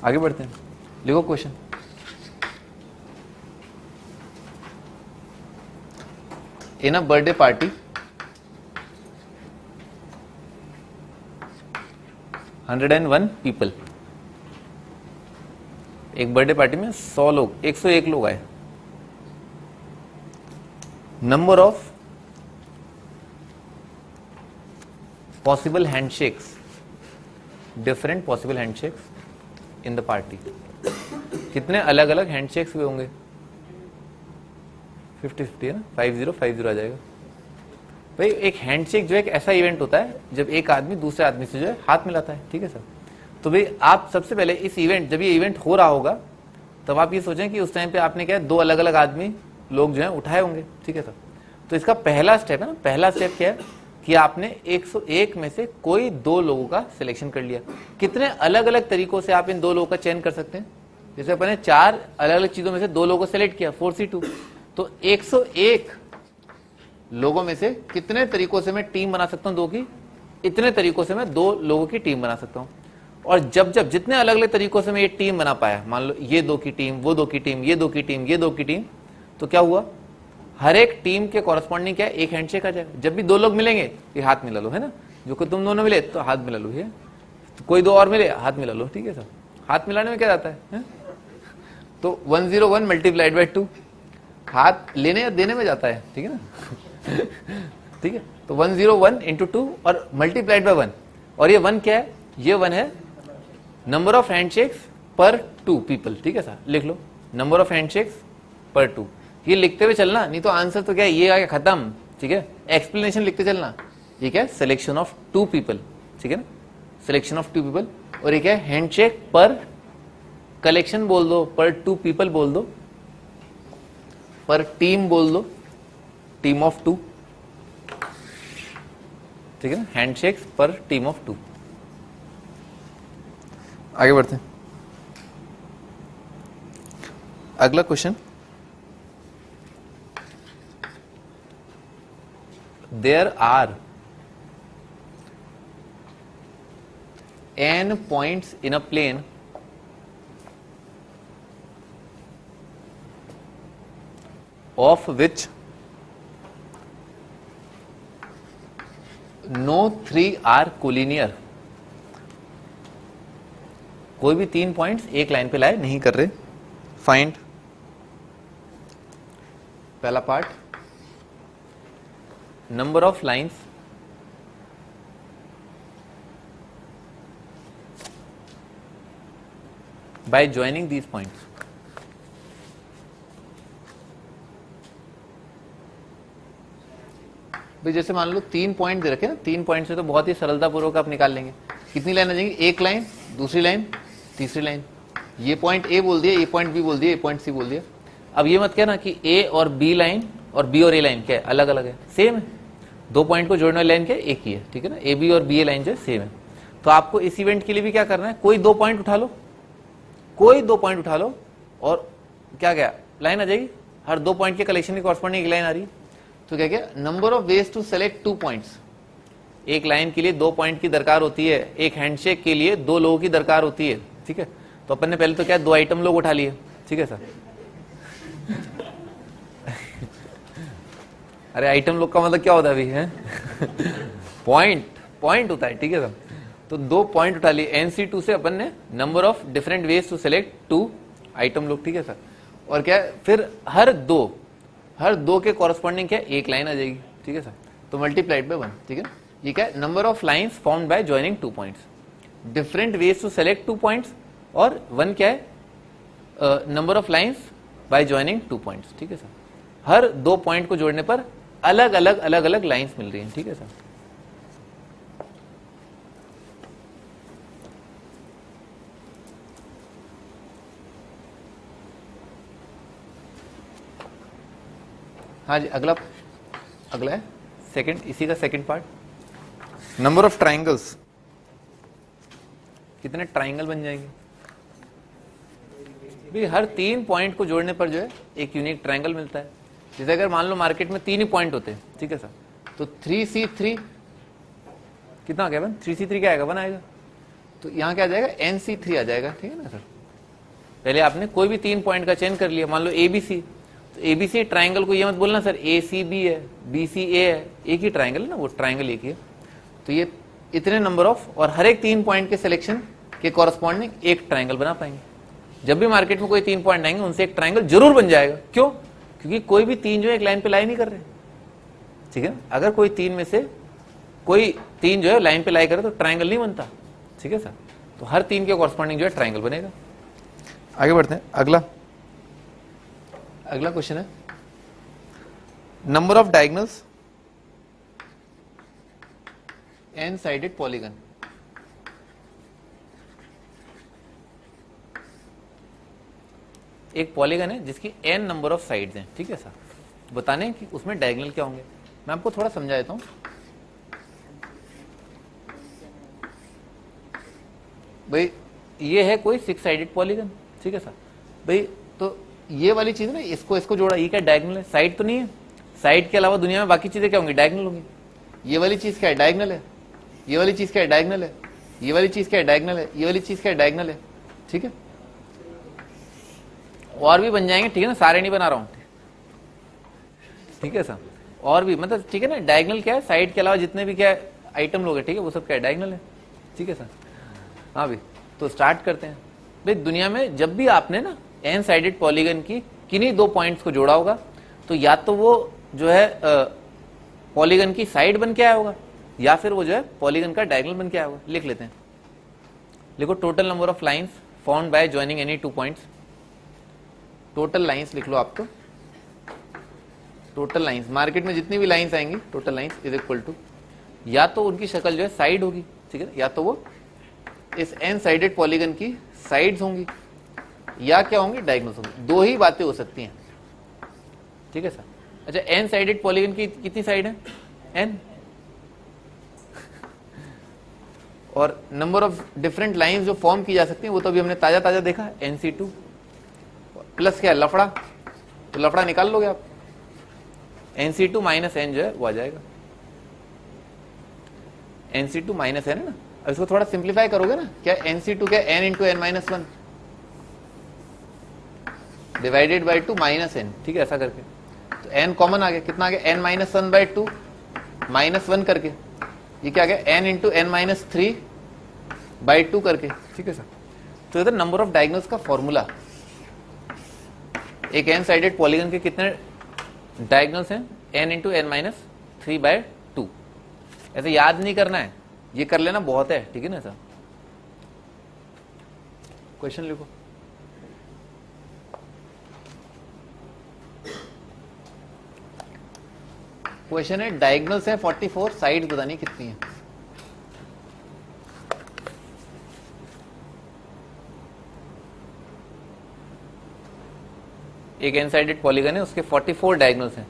आगे बढ़ते हैं, लिखो question. In a birthday party 101 people, एक बर्थडे पार्टी में 100 लोग 101 लोग आए। Number of possible handshakes, different possible handshakes in the party, कितने अलग अलग हैंडशेक्स हुए होंगे? 50-50 है ना, 5050 आ जाएगा भाई। एक हैंडशेक जो एक ऐसा इवेंट होता है जब एक आदमी दूसरे आदमी से जो है हाथ मिलाता है, ठीक है सर। तो भाई आप सबसे पहले इस इवेंट, जब ये इवेंट हो रहा होगा तब आप ये सोचें कि उस टाइम पे आपने क्या है, 2 अलग अलग आदमी लोग जो है उठाए होंगे, ठीक है सर। तो इसका पहला स्टेप है ना, पहला स्टेप क्या है कि आपने 101 में से कोई 2 लोगों का सिलेक्शन कर लिया। कितने अलग अलग तरीकों से आप इन 2 लोगों का चयन कर सकते हैं? जैसे अपने 4 अलग अलग चीजों में से 2 लोगों को सिलेक्ट किया, 4C2, तो 101 लोगों में से कितने तरीकों से मैं टीम बना सकता हूं 2 की? इतने तरीकों से मैं 2 लोगों की टीम बना सकता हूं। और जब जब जितने अलग अलग तरीकों से मैं ये टीम बना पाया, मान लो ये 2 की टीम, वो 2 की टीम, ये 2 की टीम, ये 2 की टीम, तो क्या हुआ? हर एक टीम के कॉरस्पॉन्डिंग क्या है? एक हैंडशेक आ जाएगा। जब भी 2 लोग मिलेंगे ये हाथ मिला लो, है ना। जो कि तुम दोनों मिले तो हाथ मिला लो, है। तो कोई 2 और मिले हाथ मिला लो, ठीक है सर। हाथ मिलाने में क्या जाता है? तो 101 मल्टीप्लाइड बाय 2 हाथ लेने या देने में जाता है, ठीक है ना। ठीक है, तो 101 इंटू 2 और मल्टीप्लाइड बाय 1, और ये 1 क्या है? ये 1 है नंबर ऑफ हैंडशेक्स पर 2 पीपल, ठीक है सर, लिख लो नंबर ऑफ हैंडशेक्स पर 2। ये लिखते हुए चलना, नहीं तो आंसर तो क्या है, ये आ गया खत्म, ठीक है। एक्सप्लेनेशन लिखते चलना, ये क्या है, सिलेक्शन ऑफ 2 पीपल, ठीक है ना, सिलेक्शन ऑफ 2 पीपल। और ये क्या है, हैंडशेक पर कलेक्शन बोल दो, पर 2 पीपल बोल दो, पर टीम बोल दो, टीम ऑफ 2, ठीक है ना, हैंडशेक्स पर टीम ऑफ 2। आगे बढ़ते हैं, अगला question, there are n points in a plane of which no 3 are collinear। कोई भी 3 पॉइंट्स एक लाइन पे लाए नहीं कर रहे। फाइंड, पहला part, number of lines by joining these points। भाई जैसे मान लो 3 पॉइंट दे रखे ना, 3 पॉइंट से तो बहुत ही सरलतापूर्वक आप निकाल लेंगे। कितनी लाइन आ जाएंगी, एक लाइन, दूसरी लाइन, तीसरी लाइन। ये पॉइंट ए बोल दिया, ये पॉइंट बी बोल दिया, ये पॉइंट सी बोल दिया। अब ये मत कहना कि ए और बी लाइन और बी और ए लाइन क्या है, अलग अलग है, सेम है। 2 पॉइंट को जोड़ने वाली लाइन क्या है, एक ही है, ठीक है ना। ए बी और बी ए लाइन जो है सेम है। तो आपको इस इवेंट के लिए भी क्या करना है, कोई 2 पॉइंट उठा लो, कोई 2 पॉइंट उठा लो और क्या क्या लाइन आ जाएगी, हर 2 पॉइंट के कलेक्शन की कॉरस्पॉन्डिंग एक लाइन आ रही है। तो क्या क्या, number of ways to select 2 points. एक लाइन के लिए 2 पॉइंट की दरकार होती है, एक हैंडशेक के लिए 2 लोगों की दरकार होती है, ठीक है। तो अपन ने पहले तो क्या 2 आइटम लोग उठा लिए, ठीक है सर। अरे आइटम लोग का मतलब क्या होता है अभी है? पॉइंट होता है, ठीक है सर। तो 2 पॉइंट उठा लिए NC2 से अपन ने, number of different ways to select 2 item लोग, ठीक है सर। और क्या फिर हर दो के कॉरस्पॉन्डिंग क्या एक लाइन आ जाएगी, ठीक है सर। तो मल्टीप्लाइड बाय 1, ठीक है। ये क्या है, number of lines formed by joining 2 points, different ways to select 2 points. और 1 क्या है, number of lines by joining 2 points, ठीक है सर। हर 2 पॉइंट को जोड़ने पर अलग अलग लाइंस मिल रही हैं, ठीक है सर। हाँ जी, अगला है सेकंड, इसी का second part, number of triangles, कितने ट्राइंगल बन जाएंगे भी, हर 3 पॉइंट को जोड़ने पर जो है एक यूनिक ट्राइंगल मिलता है। जैसे अगर मान लो मार्केट में 3 ही पॉइंट होते हैं, ठीक है सर, तो 3C3 कितना आ गया, 3C3 क्या आएगा, 1 आएगा। तो यहाँ क्या आ जाएगा, NC3 आ जाएगा, ठीक है ना सर। पहले आपने कोई भी 3 पॉइंट का चयन कर लिया, मान लो ABC, तो ABC ट्राइंगल को ये मत बोलना सर ACB है, BCA है, एक ही ट्राइंगल है ना, वो ट्राइंगल एक ही है। तो ये इतने नंबर ऑफ, और हर एक 3 पॉइंट के सिलेक्शन के कॉरस्पॉन्डिंग एक ट्राइंगल बना पाएंगे। जब भी मार्केट में कोई 3 पॉइंट आएंगे उनसे एक ट्राइंगल जरूर बन जाएगा। क्यों, क्योंकि कोई भी 3 जो है एक लाइन पे लाई नहीं कर रहे, ठीक है। अगर कोई 3 में से कोई 3 जो है लाइन पे लाई करे तो ट्राइंगल नहीं बनता, ठीक है सर। तो हर 3 के कॉरस्पॉन्डिंग जो है ट्राइंगल बनेगा। आगे बढ़ते हैं, अगला क्वेश्चन है, number of diagonals n sided polygon. एक पॉलीगन है जिसकी n नंबर ऑफ साइड्स हैं, ठीक है सर। बताने कि उसमें डायगोनल क्या होंगे। मैं आपको थोड़ा समझा देता हूं। भाई ये है कोई 6 साइडेड पॉलीगन, ठीक है सर। भाई तो ये वाली चीज ना, इसको जोड़ा, ये क्या डायगोनल है, साइड तो नहीं है। साइड के अलावा दुनिया में बाकी चीजें क्या होंगी, डायगोनल होंगी। ये वाली चीज क्या है, डायगोनल है। ये वाली चीज क्या है, डायगोनल है। ये वाली चीज क्या है, डायगोनल है। ये वाली चीज क्या है, डायगोनल है, ठीक है। और भी बन जाएंगे, ठीक है ना, सारे नहीं बना रहा हूं, ठीक है सर। और भी मतलब, ठीक है ना, डायगोनल क्या है, साइड के अलावा जितने भी क्या आइटम लोग है, ठीक है, वो सब क्या है, डायगोनल है, ठीक है सर। हाँ भाई, तो स्टार्ट करते हैं। भाई दुनिया में जब भी आपने ना n साइडेड पॉलीगन की किन्हीं 2 पॉइंट्स को जोड़ा होगा, तो या तो वो जो है पॉलीगन की साइड बन के आया होगा, या फिर वो जो है पॉलीगन का डायगोनल बन के आया होगा। लिख लेते हैं, लिखो total number of lines found by joining any 2 points. Total lines लिख लो आप, तो टोटल लाइंस मार्केट में जितनी भी लाइंस आएंगी total lines is equal to, या तो उनकी शक्ल जो है साइड होगी, ठीक है, या तो वो इस एन साइडेड पॉलीगन की साइड्स होंगी, या क्या होंगी, डायगोनल्स होंगी। दो ही बातें हो सकती हैं, ठीक है सर। अच्छा, एन साइडेड पॉलीगन की कितनी साइड है, एन, और नंबर ऑफ डिफरेंट लाइंस जो फॉर्म की जा सकती हैं वो तो अभी हमने ताजा ताजा देखा है, NC2 प्लस क्या है, लफड़ा, तो लफड़ा निकाल लोगे आप, NC2 माइनस एन जो है वो आ जाएगा, NC2 माइनस एन है ना। अब इसको थोड़ा सिंप्लीफाई करोगे ना, क्या NC2 क्या, n into n minus one divided by 2 minus n, ठीक है, ऐसा करके तो n कॉमन आ गया, कितना आ गया, n minus one by 2 minus one करके, ये क्या आ गया, n into n minus 3 by 2 करके, ठीक है सर। तो इधर नंबर ऑफ डायगोनल्स का फॉर्मूला, एक एन साइडेड पॉलीगन के कितने डायगोनल्स हैं, n into n minus 3 by 2। ऐसे याद नहीं करना है, ये कर लेना बहुत है, ठीक है ना सर। क्वेश्चन लिखो। क्वेश्चन है डायगोनल्स है 44, साइड्स बतानी कितनी है। एक एन साइडेड पॉलीगन है, उसके 44 डायगोनल्स हैं।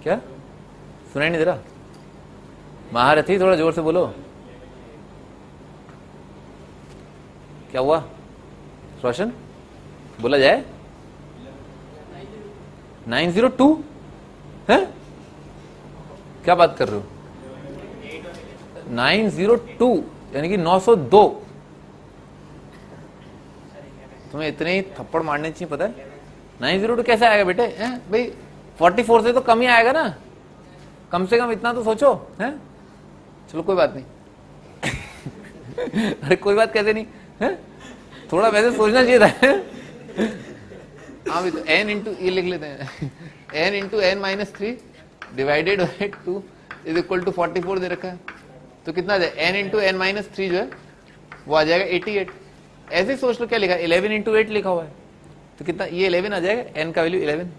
क्या सुनाई नहीं दे रहा, महारथी थोड़ा जोर से बोलो, क्या हुआ रोशन, बोला जाए, 902 है, क्या बात कर रहे हो, 902 यानी कि 902, तुम्हें इतने ही थप्पड़ मारने चाहिए, पता है 902 कैसे आएगा बेटे, भाई 44 से तो कम ही आएगा ना, कम से कम इतना तो सोचो, है, चलो कोई बात नहीं अरे कोई बात कैसे नहीं है, थोड़ा वैसे सोचना चाहिए था हाँ भी तो n इंटू ये लिख लेते हैं n into n minus 3 divided by 2 is equal to 44 दे रखा है, तो कितना आ जाए, n इंटू एन माइनस 3 जो है वो आ जाएगा 88। ऐसे ही सोच लो, क्या लिखा, 11 इंटू 8 लिखा हुआ है, तो कितना, ये 11 आ जाएगा, n का वैल्यू 11।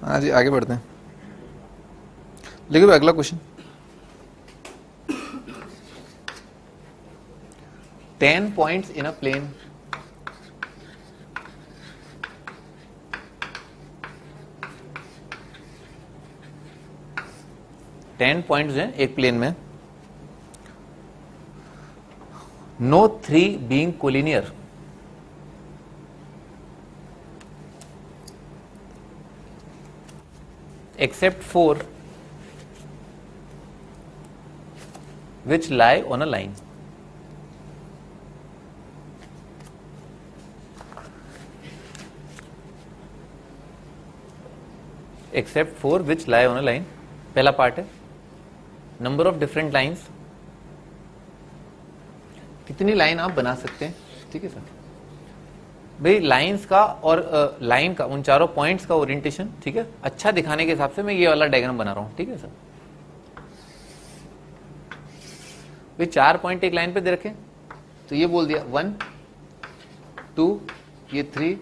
हाँ जी, आगे बढ़ते हैं, लिखो अगला question. 10 points in a plane, points हैं एक प्लेन में, no 3 being collinear, except 4 which lie on a line. Except 4 which lie on a line, पहला पार्ट है, नंबर ऑफ डिफरेंट लाइंस, कितनी लाइन आप बना सकते हैं, ठीक है सर। भाई लाइंस का और लाइन का, उन चारों पॉइंट्स का ओरिएंटेशन, ठीक है, अच्छा दिखाने के हिसाब से मैं ये वाला डायग्राम बना रहा हूं, ठीक है सर। भाई 4 पॉइंट एक लाइन पे दे रखे, तो ये बोल दिया 1 2 ये 3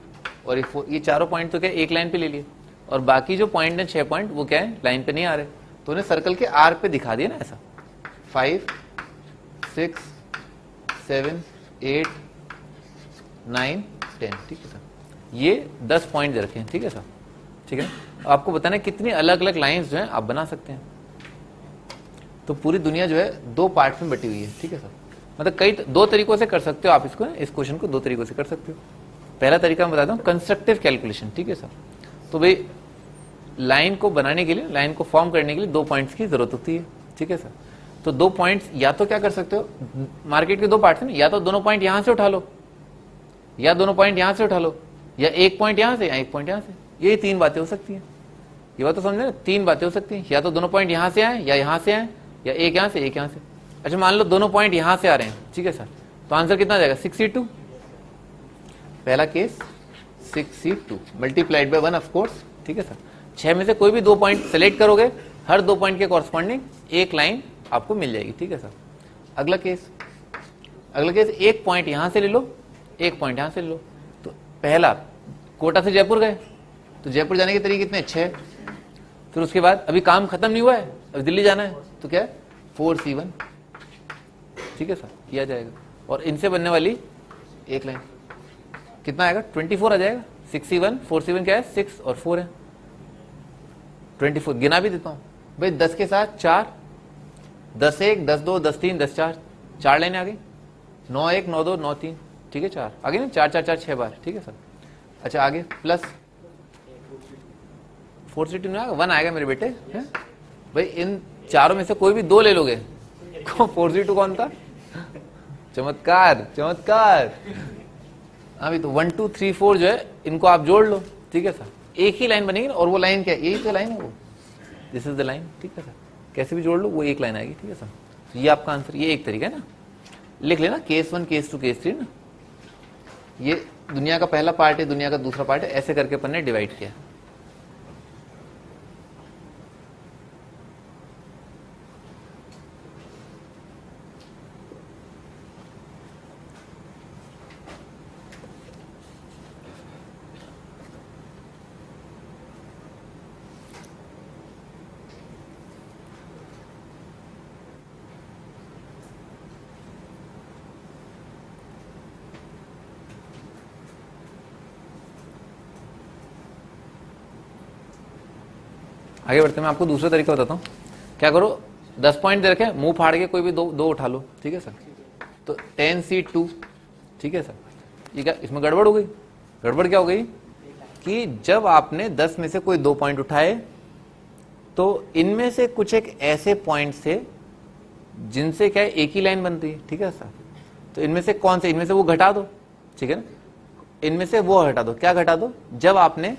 और ये 4, ये चारों पॉइंट तो क्या एक लाइन पे ले लिए, और बाकी जो पॉइंट है 6 पॉइंट वो क्या है, लाइन पे नहीं आ रहे, तो उन्हें सर्कल के आर पे दिखा दिया ना, ऐसा 5 6 7 8 9 10, ठीक है सर। ये 10 पॉइंट दे रखे हैं, ठीक है सर, ठीक है। आपको बताना कितनी अलग अलग लाइंस जो हैं आप बना सकते हैं। तो पूरी दुनिया जो है 2 पार्ट में बटी हुई है, ठीक है सर। मतलब कई 2 तरीकों से कर सकते हो आप इसको, इस क्वेश्चन को 2 तरीकों से कर सकते हो। पहला तरीका मैं बताता हूँ, कंस्ट्रक्टिव कैलकुलेशन, ठीक है सर। तो भाई लाइन को बनाने के लिए, लाइन को फॉर्म करने के लिए 2 पॉइंट्स की जरूरत होती है, ठीक है सर। तो 2 पॉइंट्स या तो क्या कर सकते हो, मार्केट के 2 पार्ट्स हैं, या तो दोनों पॉइंट यहां से उठा लो, या दोनों पॉइंट यहां से उठा लो, या एक पॉइंट यहां से या एक पॉइंट यहां से, ये 3 बातें हो सकती हैं। ये बात तो समझे ना, 3 बातें हो सकती हैं, या तो दोनों पॉइंट यहां से आए, या यहां से आए, या एक यहां से एक यहां से। अच्छा मान लो दोनों पॉइंट यहां से आ रहे हैं, ठीक है सर, तो आंसर कितना आ जाएगा 6C2। पहला case 6C2 multiplied by 1 of course, ठीक है सर। 6 में से कोई भी 2 पॉइंट सेलेक्ट करोगे, हर 2 पॉइंट के कॉरस्पॉन्डिंग एक लाइन आपको मिल जाएगी, ठीक है सर। अगला केस एक पॉइंट यहां से ले लो, एक पॉइंट यहां से ले लो। तो पहला कोटा से जयपुर गए, तो जयपुर जाने के तरीके कितने 6। फिर उसके बाद अभी काम खत्म नहीं हुआ है, अभी दिल्ली जाना है, तो क्या है 4C1, ठीक है सर, किया जाएगा। और इनसे बनने वाली एक लाइन कितना आएगा 24 आ जाएगा। 6C1 4C1 क्या है 6 और 4 है 24। गिना भी देता हूं भाई, 10 के साथ 4, 10 1 10 2 10 3 10 4, 4 लाइनें आ गई, 9 1 9 2 9 3, ठीक है 4 आगे ना, 4 4 4 6 बार, ठीक है सर। अच्छा आगे प्लस 4C2 में आएगा 1 आएगा मेरे बेटे है भाई। इन चारों में से कोई भी 2 ले लोगे, 4C2 कौन था, चमत्कार चमत्कार। अभी तो 1 2 3 4 जो है इनको आप जोड़ लो, ठीक है सर, एक ही लाइन बनेगी। और वो लाइन क्या है, यही तो लाइन है वो, दिस इज द लाइन, ठीक है सर। कैसे भी जोड़ लो वो एक लाइन आएगी, ठीक है सर। तो ये आपका आंसर, ये एक तरीका है ना, लिख लेना केस 1 केस 2 केस 3 ना। ये दुनिया का पहला पार्ट है, दुनिया का दूसरा पार्ट है, ऐसे करके अपन ने डिवाइड किया। आगे बढ़ते मैं आपको दूसरा तरीका बताता हूँ। क्या करो, 10 पॉइंट दे रखे, मुंह फाड़ के कोई भी दो उठा लो, ठीक है सर। तो 10C2, ठीक है सर। ये क्या इसमें गड़बड़ हो गई, गड़बड़ क्या हो गई कि जब आपने 10 में से कोई 2 पॉइंट उठाए, तो इनमें से कुछ एक ऐसे पॉइंट से जिनसे क्या है एक ही लाइन बनती है, ठीक है सर। तो इनमें से कौन से, इनमें से वो घटा दो, ठीक है ना, इनमें से वो हटा दो। क्या घटा दो, जब आपने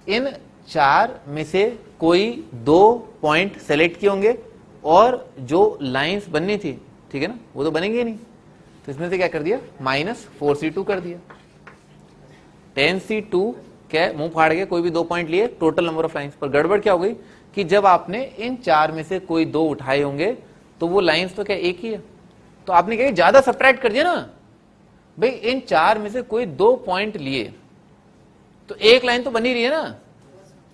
इन 4 में से कोई 2 पॉइंट सेलेक्ट किए होंगे और जो लाइंस बननी थी, ठीक है ना, वो तो बनेंगे ही नहीं। तो इसमें से क्या कर दिया, -4C2 कर दिया। 10C2 क्या मुंह फाड़ के कोई भी 2 पॉइंट लिए, टोटल नंबर ऑफ लाइंस। पर गड़बड़ क्या हो गई कि जब आपने इन 4 में से कोई 2 उठाए होंगे तो वो लाइंस तो क्या एक ही है, तो आपने क्या ज्यादा सब्ट्रैक्ट कर दिया ना भाई। इन 4 में से कोई 2 पॉइंट लिए तो एक लाइन तो बनी रही है ना,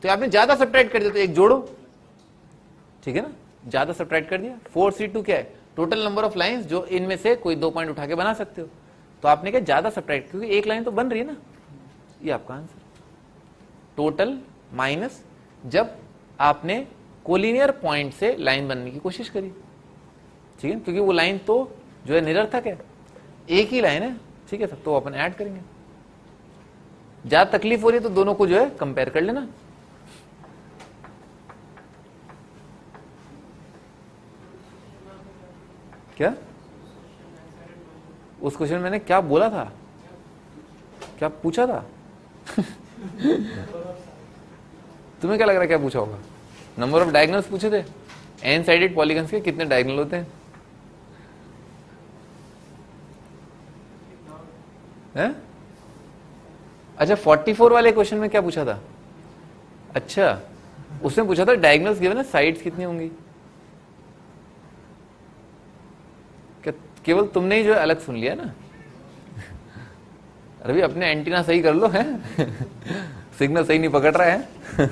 तो आपने ज्यादा सब्ट्रैक्ट कर दिया, तो एक जोड़ो, ठीक है ना, ज्यादा सब्ट्रैक्ट कर दिया। 4C2 क्या है, टोटल नंबर ऑफ लाइंस जो इनमें से कोई 2 पॉइंट उठा के बना सकते हो, तो आपने क्या ज्यादा सब्ट्रैक्ट, क्योंकि एक लाइन तो बन रही है ना। ये आपका आंसर, टोटल माइनस जब आपने कोलिनियर पॉइंट से लाइन बनने की कोशिश करी, ठीक है, क्योंकि वो लाइन तो जो है निरर्थक है, एक ही लाइन है, ठीक है सर। तो अपन ऐड करेंगे, ज्यादा तकलीफ हो रही है तो दोनों को जो है कंपेयर कर लेना। क्या उस क्वेश्चन में मैंने क्या बोला था, क्या पूछा था तुम्हें क्या लग रहा है क्या पूछा होगा, नंबर ऑफ डायगोनल्स पूछे थे, एन साइडेड पॉलीगन्स के कितने डायगोनल होते हैं, है? अच्छा 44 वाले क्वेश्चन में क्या पूछा था, अच्छा उसने पूछा था डायगोनल्स गिवन है, साइड्स कितनी होंगी। क्या केवल तुमने ही जो है अलग सुन लिया ना अरे भी अपने एंटीना सही कर लो, है सिग्नल सही नहीं पकड़ रहा है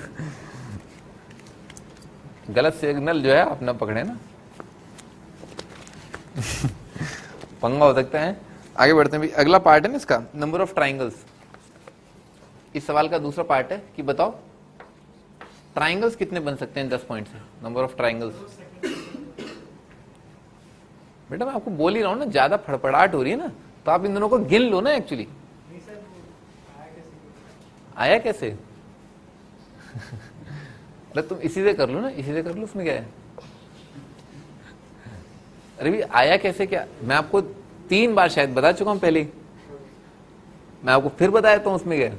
गलत सिग्नल जो है अपना पकड़े ना पंगा हो सकता है। आगे बढ़ते हैं, भी अगला पार्ट है ना इसका, नंबर ऑफ ट्राइंगल्स। इस सवाल का दूसरा पार्ट है कि बताओ ट्राइंगल्स कितने बन सकते हैं 10 पॉइंट से, नंबर ऑफ ट्राइंगल्स। बेटा मैं आपको बोल ही रहा हूं ना, ज्यादा फड़फड़ाहट हो रही है ना, तो आप इन दोनों को गिन लो ना। एक्चुअली आया कैसे अरे तुम इसी से कर लो ना, इसी से कर लो, उसमें क्या है। अरे भी आया कैसे, क्या मैं आपको 3 बार शायद बता चुका हूं पहले, मैं आपको फिर बताया तो उसमें क्या है।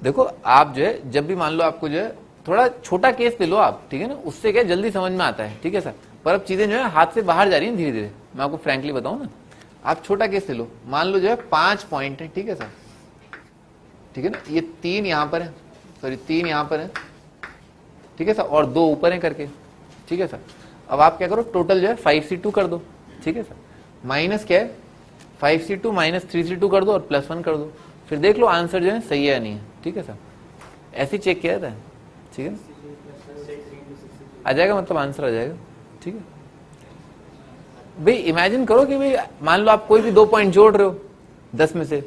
देखो आप जो है जब भी मान लो आपको जो है थोड़ा छोटा केस ले लो आप, ठीक है ना, उससे क्या जल्दी समझ में आता है, ठीक है सर। पर अब चीजें जो है हाथ से बाहर जा रही हैं धीरे धीरे, मैं आपको फ्रैंकली बताऊं ना। आप छोटा केस ले लो, मान लो जो है 5 पॉइंट है, ठीक है सर, ठीक है ना, ये 3 यहां पर है, सॉरी 3 यहां पर है, ठीक है सर, और 2 ऊपर है करके, ठीक है सर। अब आप क्या करो, टोटल जो है 5C2 कर दो, ठीक है सर, माइनस क्या है 5C2 माइनस 3C2 कर दो और +1 कर दो, फिर देख लो आंसर जो है सही है या नहीं है, ठीक है सर। ऐसे चेक किया जाता है, ठीक है, आ जाएगा, मतलब आंसर आ जाएगा, ठीक है। भाई इमेजिन करो कि भाई मान लो आप कोई भी 2 पॉइंट जोड़ रहे हो 10 में से,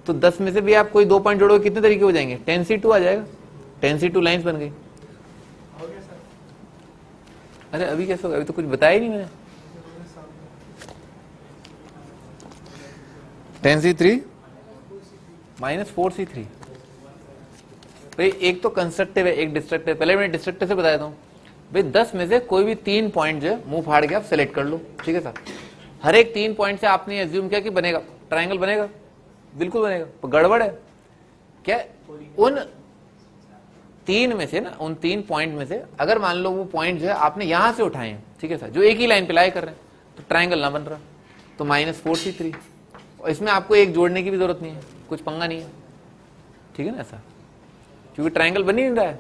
तो 10 में से भी आप कोई 2 पॉइंट जोड़ोगे, कितने तरीके हो जाएंगे, 10C2 आ जाएगा, 10C2 लाइंस बन गई। अरे अभी कैसे होगा, अभी तो कुछ बताया ही नहीं मैंने। 10C3 माइनस 4C3, भाई एक तो कंस्ट्रक्टिव है, एक डिस्ट्रक्टिव। पहले मैं डिस्ट्रक्टिव से बताया था भाई, 10 में से कोई भी 3 पॉइंट जो है मुंह फाड़ के आप सेलेक्ट कर लो, ठीक है सर। हर एक 3 पॉइंट से आपने एज्यूम किया कि बनेगा ट्रायंगल, बनेगा, बिल्कुल बनेगा, पर गड़बड़ है क्या, उन 3 में से ना, उन 3 पॉइंट में से अगर मान लो वो पॉइंट जो है आपने यहां से उठाए हैं, ठीक है सर, जो एक ही लाइन पे लाई कर रहे हैं, तो ट्रायंगल ना बन रहा, तो -4C3। और इसमें आपको एक जोड़ने की भी जरूरत नहीं है, कुछ पंगा नहीं है, ठीक है ना ऐसा, क्योंकि ट्रायंगल बन ही नहीं रहा है।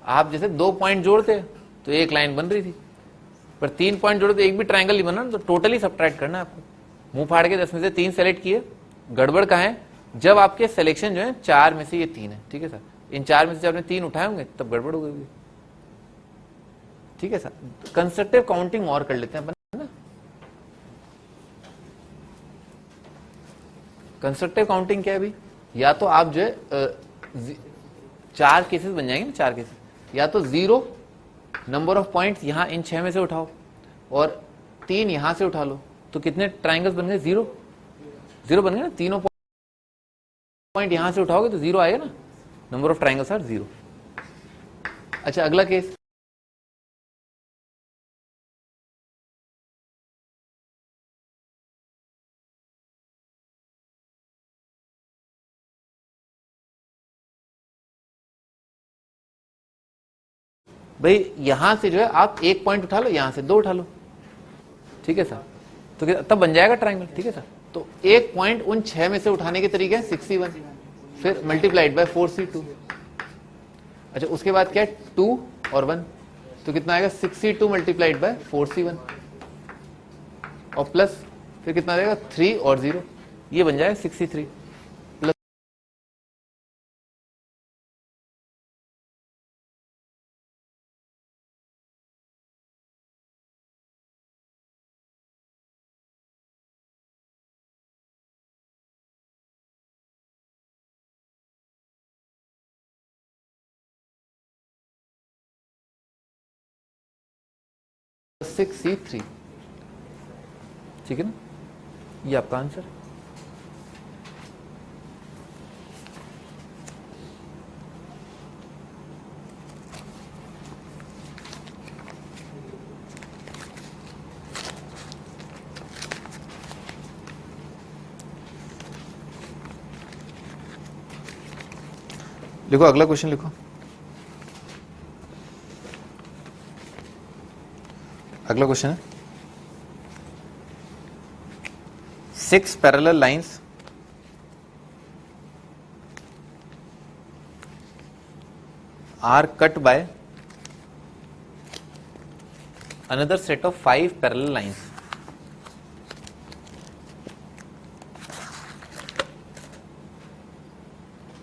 आप जैसे 2 पॉइंट जोड़ते तो एक लाइन बन रही थी, पर 3 पॉइंट जोड़े तो एक भी ट्रायंगल नहीं बना, तो टोटली सब्ट्रैक्ट करना है आपको। मुंह फाड़ के 10 में से 3 सेलेक्ट किए, गड़बड़ कहाँ है, जब आपके सिलेक्शन जो है 4 में से ये 3 है, ठीक है सर, इन 4 में से जब आपने 3 उठाए होंगे तब गड़बड़ हो गई, ठीक है सर। कंस्ट्रक्टिव काउंटिंग और कर लेते हैं अपन ना, कंस्ट्रक्टिव काउंटिंग क्या है भाई, या तो आप जो है 4 केसेस बन जाएंगे ना, 4 केसेस, या तो 0 नंबर ऑफ पॉइंट्स यहां इन 6 में से उठाओ और 3 यहां से उठा लो, तो कितने ट्रायंगल्स बन गए, 0 0 बन गए ना, तीनों पॉइंट यहां से उठाओगे तो 0 आएगा ना, नंबर ऑफ ट्रायंगल्स आर 0। अच्छा अगला केस, भाई यहां से जो है आप 1 पॉइंट उठा लो, यहां से 2 उठा लो, ठीक है सर, तो तब बन जाएगा ट्रायंगल, ठीक है सर। तो 1 पॉइंट उन 6 में से उठाने के तरीके हैं 61, फिर मल्टीप्लाइड बाय 4C2। अच्छा उसके बाद क्या है 2 और 1, तो कितना आएगा 62 मल्टीप्लाइड बाय 4C1, और प्लस फिर कितना आएगा 3 और 0, ये बन जाएगा 63 प्लस 6C3, ठीक है ना, ये आपका आंसर है। लिखो अगला क्वेश्चन लिखो, अगला क्वेश्चन है 6 parallel lines are cut by another set of 5 parallel lines.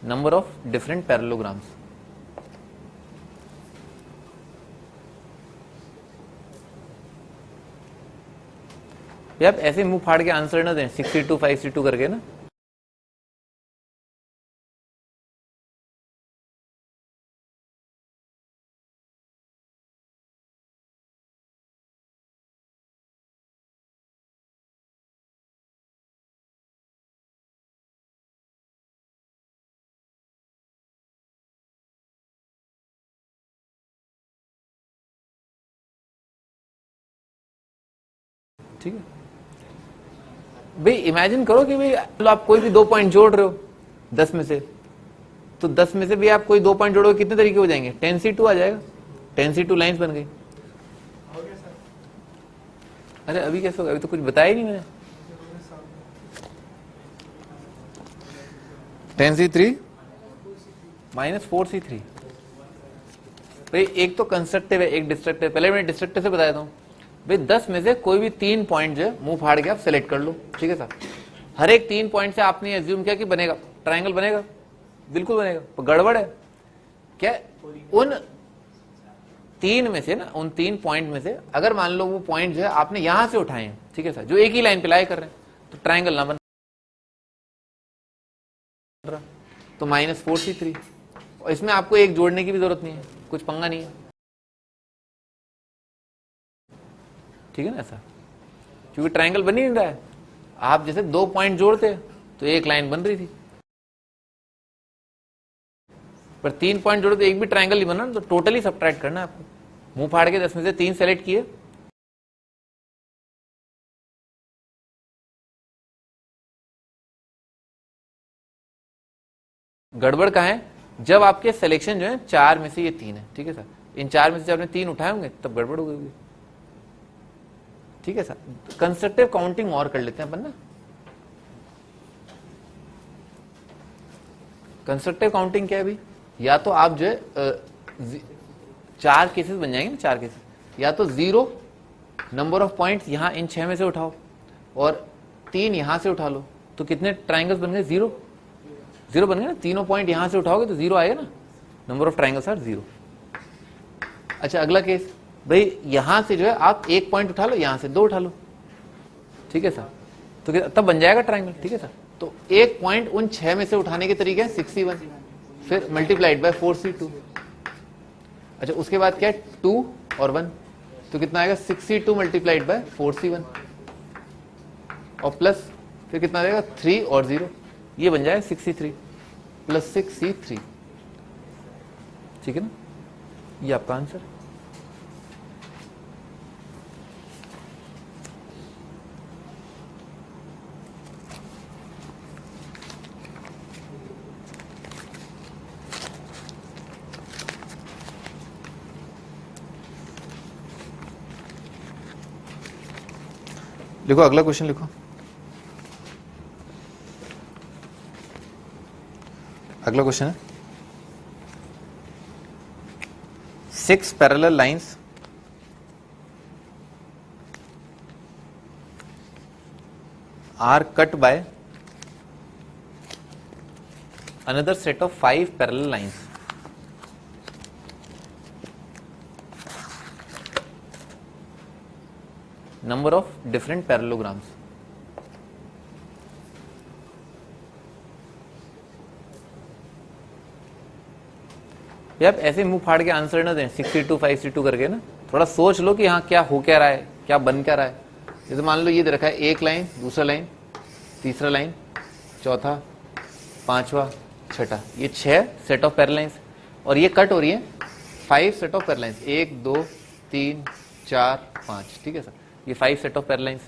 Number of different parallelograms. आप ऐसे मुंह फाड़ के आंसर ना दें 62 5C2 करके ना, ठीक है भाई। इमेजिन करो कि भाई आप कोई भी 2 पॉइंट जोड़ रहे हो 10 में से, तो 10 में से भी आप कोई 2 पॉइंट जोड़ोगे, कितने तरीके हो जाएंगे, 10C2 आ जाएगा, 10C2 लाइंस बन गई। अरे अभी कैसे होगा, अभी तो कुछ बताया ही नहीं मैंने। 10c3 -4c3। भाई एक तो कंस्ट्रक्टिव है, एक डिस्ट्रक्टिव। पहले मैं डिस्ट्रक्टिव से बताया था भाई 10 में से कोई भी 3 पॉइंट जो है मुंह फाड़ के आप सेलेक्ट कर लो, ठीक है सर। हर एक 3 पॉइंट से आपने एज्यूम किया कि बनेगा ट्रायंगल, बनेगा, बिल्कुल बनेगा। पर गड़बड़ है क्या, उन 3 में से ना, उन 3 पॉइंट में से अगर मान लो वो पॉइंट जो है आपने यहां से उठाए हैं, ठीक है सर, जो एक ही लाइन पे लाई कर रहे हैं, तो ट्रायंगल ना बन रहा, तो -4c3। और इसमें आपको एक जोड़ने की भी जरूरत नहीं है, कुछ पंगा नहीं है, ठीक है ना ऐसा, क्योंकि ट्रायंगल बन ही नहीं रहा है। आप जैसे 2 पॉइंट जोड़ते तो एक लाइन बन रही थी, पर 3 पॉइंट जोड़े तो एक भी ट्रायंगल नहीं बना, तो टोटली सब्ट्रैक्ट करना है आपको। मुंह फाड़ के 10 में से 3 सेलेक्ट किए, गड़बड़ कहाँ है, जब आपके सिलेक्शन जो है 4 में से ये 3 है, ठीक है सर, इन 4 में से जब आपने 3 उठाए होंगे तब गड़बड़ हो गई होगी, ठीक है सर। कंस्ट्रक्टिव काउंटिंग और कर लेते हैं अपन ना। कंस्ट्रक्टिव काउंटिंग क्या है भाई, या तो आप जो है 4 केसेस बन जाएंगे ना, 4 केसेस, या तो 0 नंबर ऑफ पॉइंट्स यहां इन 6 में से उठाओ और 3 यहां से उठा लो, तो कितने ट्राइंगल्स बन गए, 0 0 बन गए ना। तीनों पॉइंट यहां से उठाओगे तो 0 आएगा ना, नंबर ऑफ ट्राइंगल्स आर 0। अच्छा अगला केस, भाई यहां से जो है आप एक पॉइंट उठा लो, यहां से 2 उठा लो, ठीक है सर, तो तब बन जाएगा ट्राइंगल, ठीक है सर। तो एक पॉइंट उन 6 में से उठाने के तरीके हैं 61, फिर मल्टीप्लाइड बाय 4c2। अच्छा उसके बाद क्या है, 2 और 1, तो कितना आएगा 62 मल्टीप्लाइड बाय 4c1, और प्लस फिर कितना आएगा 3 और 0, ये बन जाएगा 63 प्लस 6c3, ठीक है ना, ये आपका आंसर। लिखो अगला क्वेश्चन लिखो। अगला क्वेश्चन है 6 parallel lines are cut by another set of 5 parallel lines. Number of different parallelograms. आप ऐसे मुंह फाड़ के आंसर ना दें 62 5c2 करके ना, थोड़ा सोच लो कि हाँ क्या हो क्या रहा है, क्या बन क्या रहा है। जैसे मान लो ये दे रखा है, एक लाइन, दूसरा लाइन, तीसरा लाइन, चौथा, पांचवा, छठा, ये 6 सेट ऑफ पैरेललाइंस, और ये कट हो रही है 5 सेट ऑफ पैरेललाइंस, 1 2 3 4 5, ठीक है सर, ये 5 सेट ऑफ पैरेललाइंस।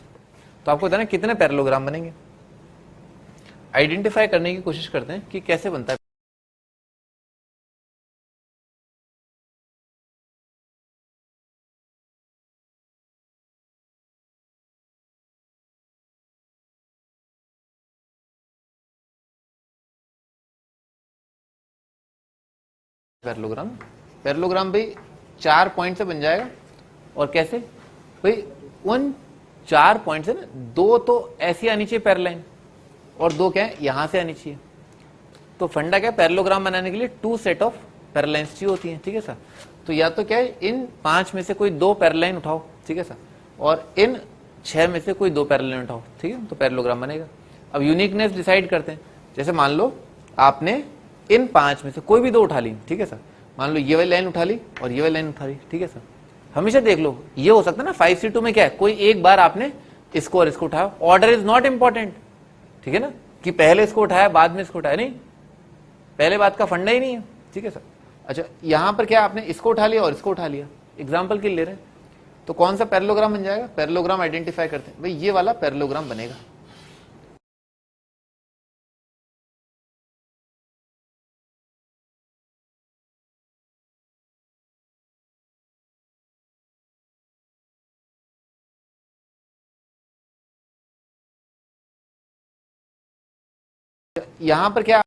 तो आपको बताना कितने पैरेललोग्राम बनेंगे, आइडेंटिफाई करने की कोशिश करते हैं कि कैसे बनता है पैरेललोग्राम। पैरेललोग्राम भाई 4 पॉइंट से बन जाएगा, और कैसे भाई, उन 4 पॉइंट से ना 2 तो ऐसी आनी चाहिए पैरेललाइन, और 2 क्या है यहां से आनी चाहिए। तो फंडा क्या है, पैरेललोग्राम बनाने के लिए 2 सेट ऑफ पैरेललाइंस चाहिए होती है, ठीक है सर। तो या तो क्या है, इन 5 में से कोई 2 पैरेललाइन उठाओ, ठीक है सर, और इन 6 में से कोई 2 पैरेललाइन उठाओ, ठीक है, तो पैरेललोग्राम बनेगा। अब यूनिकनेस डिसाइड करते हैं, जैसे मान लो आपने इन 5 में से कोई भी 2 उठा ली, ठीक है सर, मान लो ये वाली लाइन उठा ली और ये वाली लाइन उठा ली, ठीक है सर। हमेशा देख लो, ये हो सकता है ना 5c2 में क्या है, कोई एक बार आपने इसको और इसको उठाया, ऑर्डर इज नॉट इंपॉर्टेंट, ठीक है ना, कि पहले इसको उठाया बाद में इसको उठाया, नहीं, पहले बात का फंडा ही नहीं है, ठीक है सर। अच्छा यहां पर क्या आपने इसको उठा लिया और इसको उठा लिया, एग्जाम्पल के लिए ले रहे हैं, तो कौन सा पैरेललोग्राम बन जाएगा, पैरेललोग्राम आइडेंटिफाई करते हैं भाई, ये वाला पैरेललोग्राम बनेगा। यहां पर क्या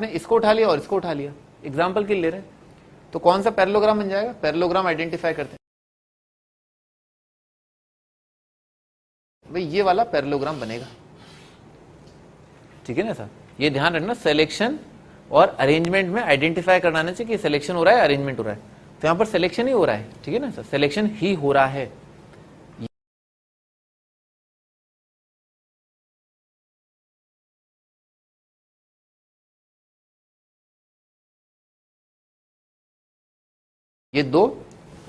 आपने इसको उठा लिया और इसको उठा लिया, एग्जाम्पल के लिए ले रहे हैं, तो कौन सा पैरेललोग्राम बन जाएगा? पैरेललोग्राम आइडेंटिफाई करते हैं भाई, ये वाला पैरेललोग्राम बनेगा। ठीक है ना सर, ये ध्यान रखना, सिलेक्शन और अरेंजमेंट में आइडेंटिफाई कराना चाहिए कि सिलेक्शन हो रहा है अरेंजमेंट हो रहा है, तो यहां पर सिलेक्शन ही हो रहा है। ठीक है ना सर, सिलेक्शन ही हो रहा है। ये दो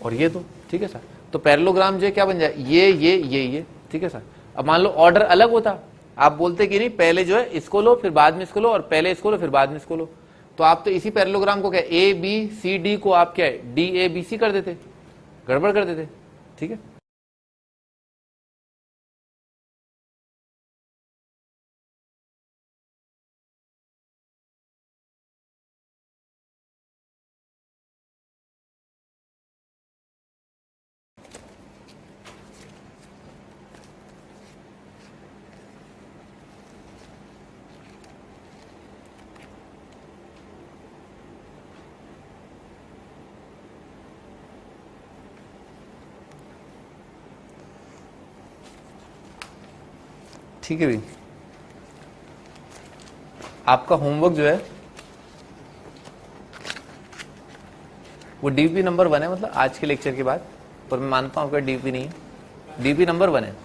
और ये दो। ठीक है सर, तो पैरेललोग्राम जो है क्या बन जाए? ये। ठीक है सर, अब मान लो ऑर्डर अलग होता, आप बोलते कि नहीं पहले जो है इसको लो फिर बाद में इसको लो, और पहले इसको लो फिर बाद में इसको लो, तो आप तो इसी पैरेललोग्राम को क्या ए बी सी डी को आप क्या है डी ए बी सी कर देते, गड़बड़ कर देते। ठीक है, ठीक है भाई, आपका होमवर्क जो है वो डीपी नंबर 1 है, मतलब आज के लेक्चर के बाद, पर मैं मानता हूं आपका डीपी नहीं है, डीपी नंबर 1 है।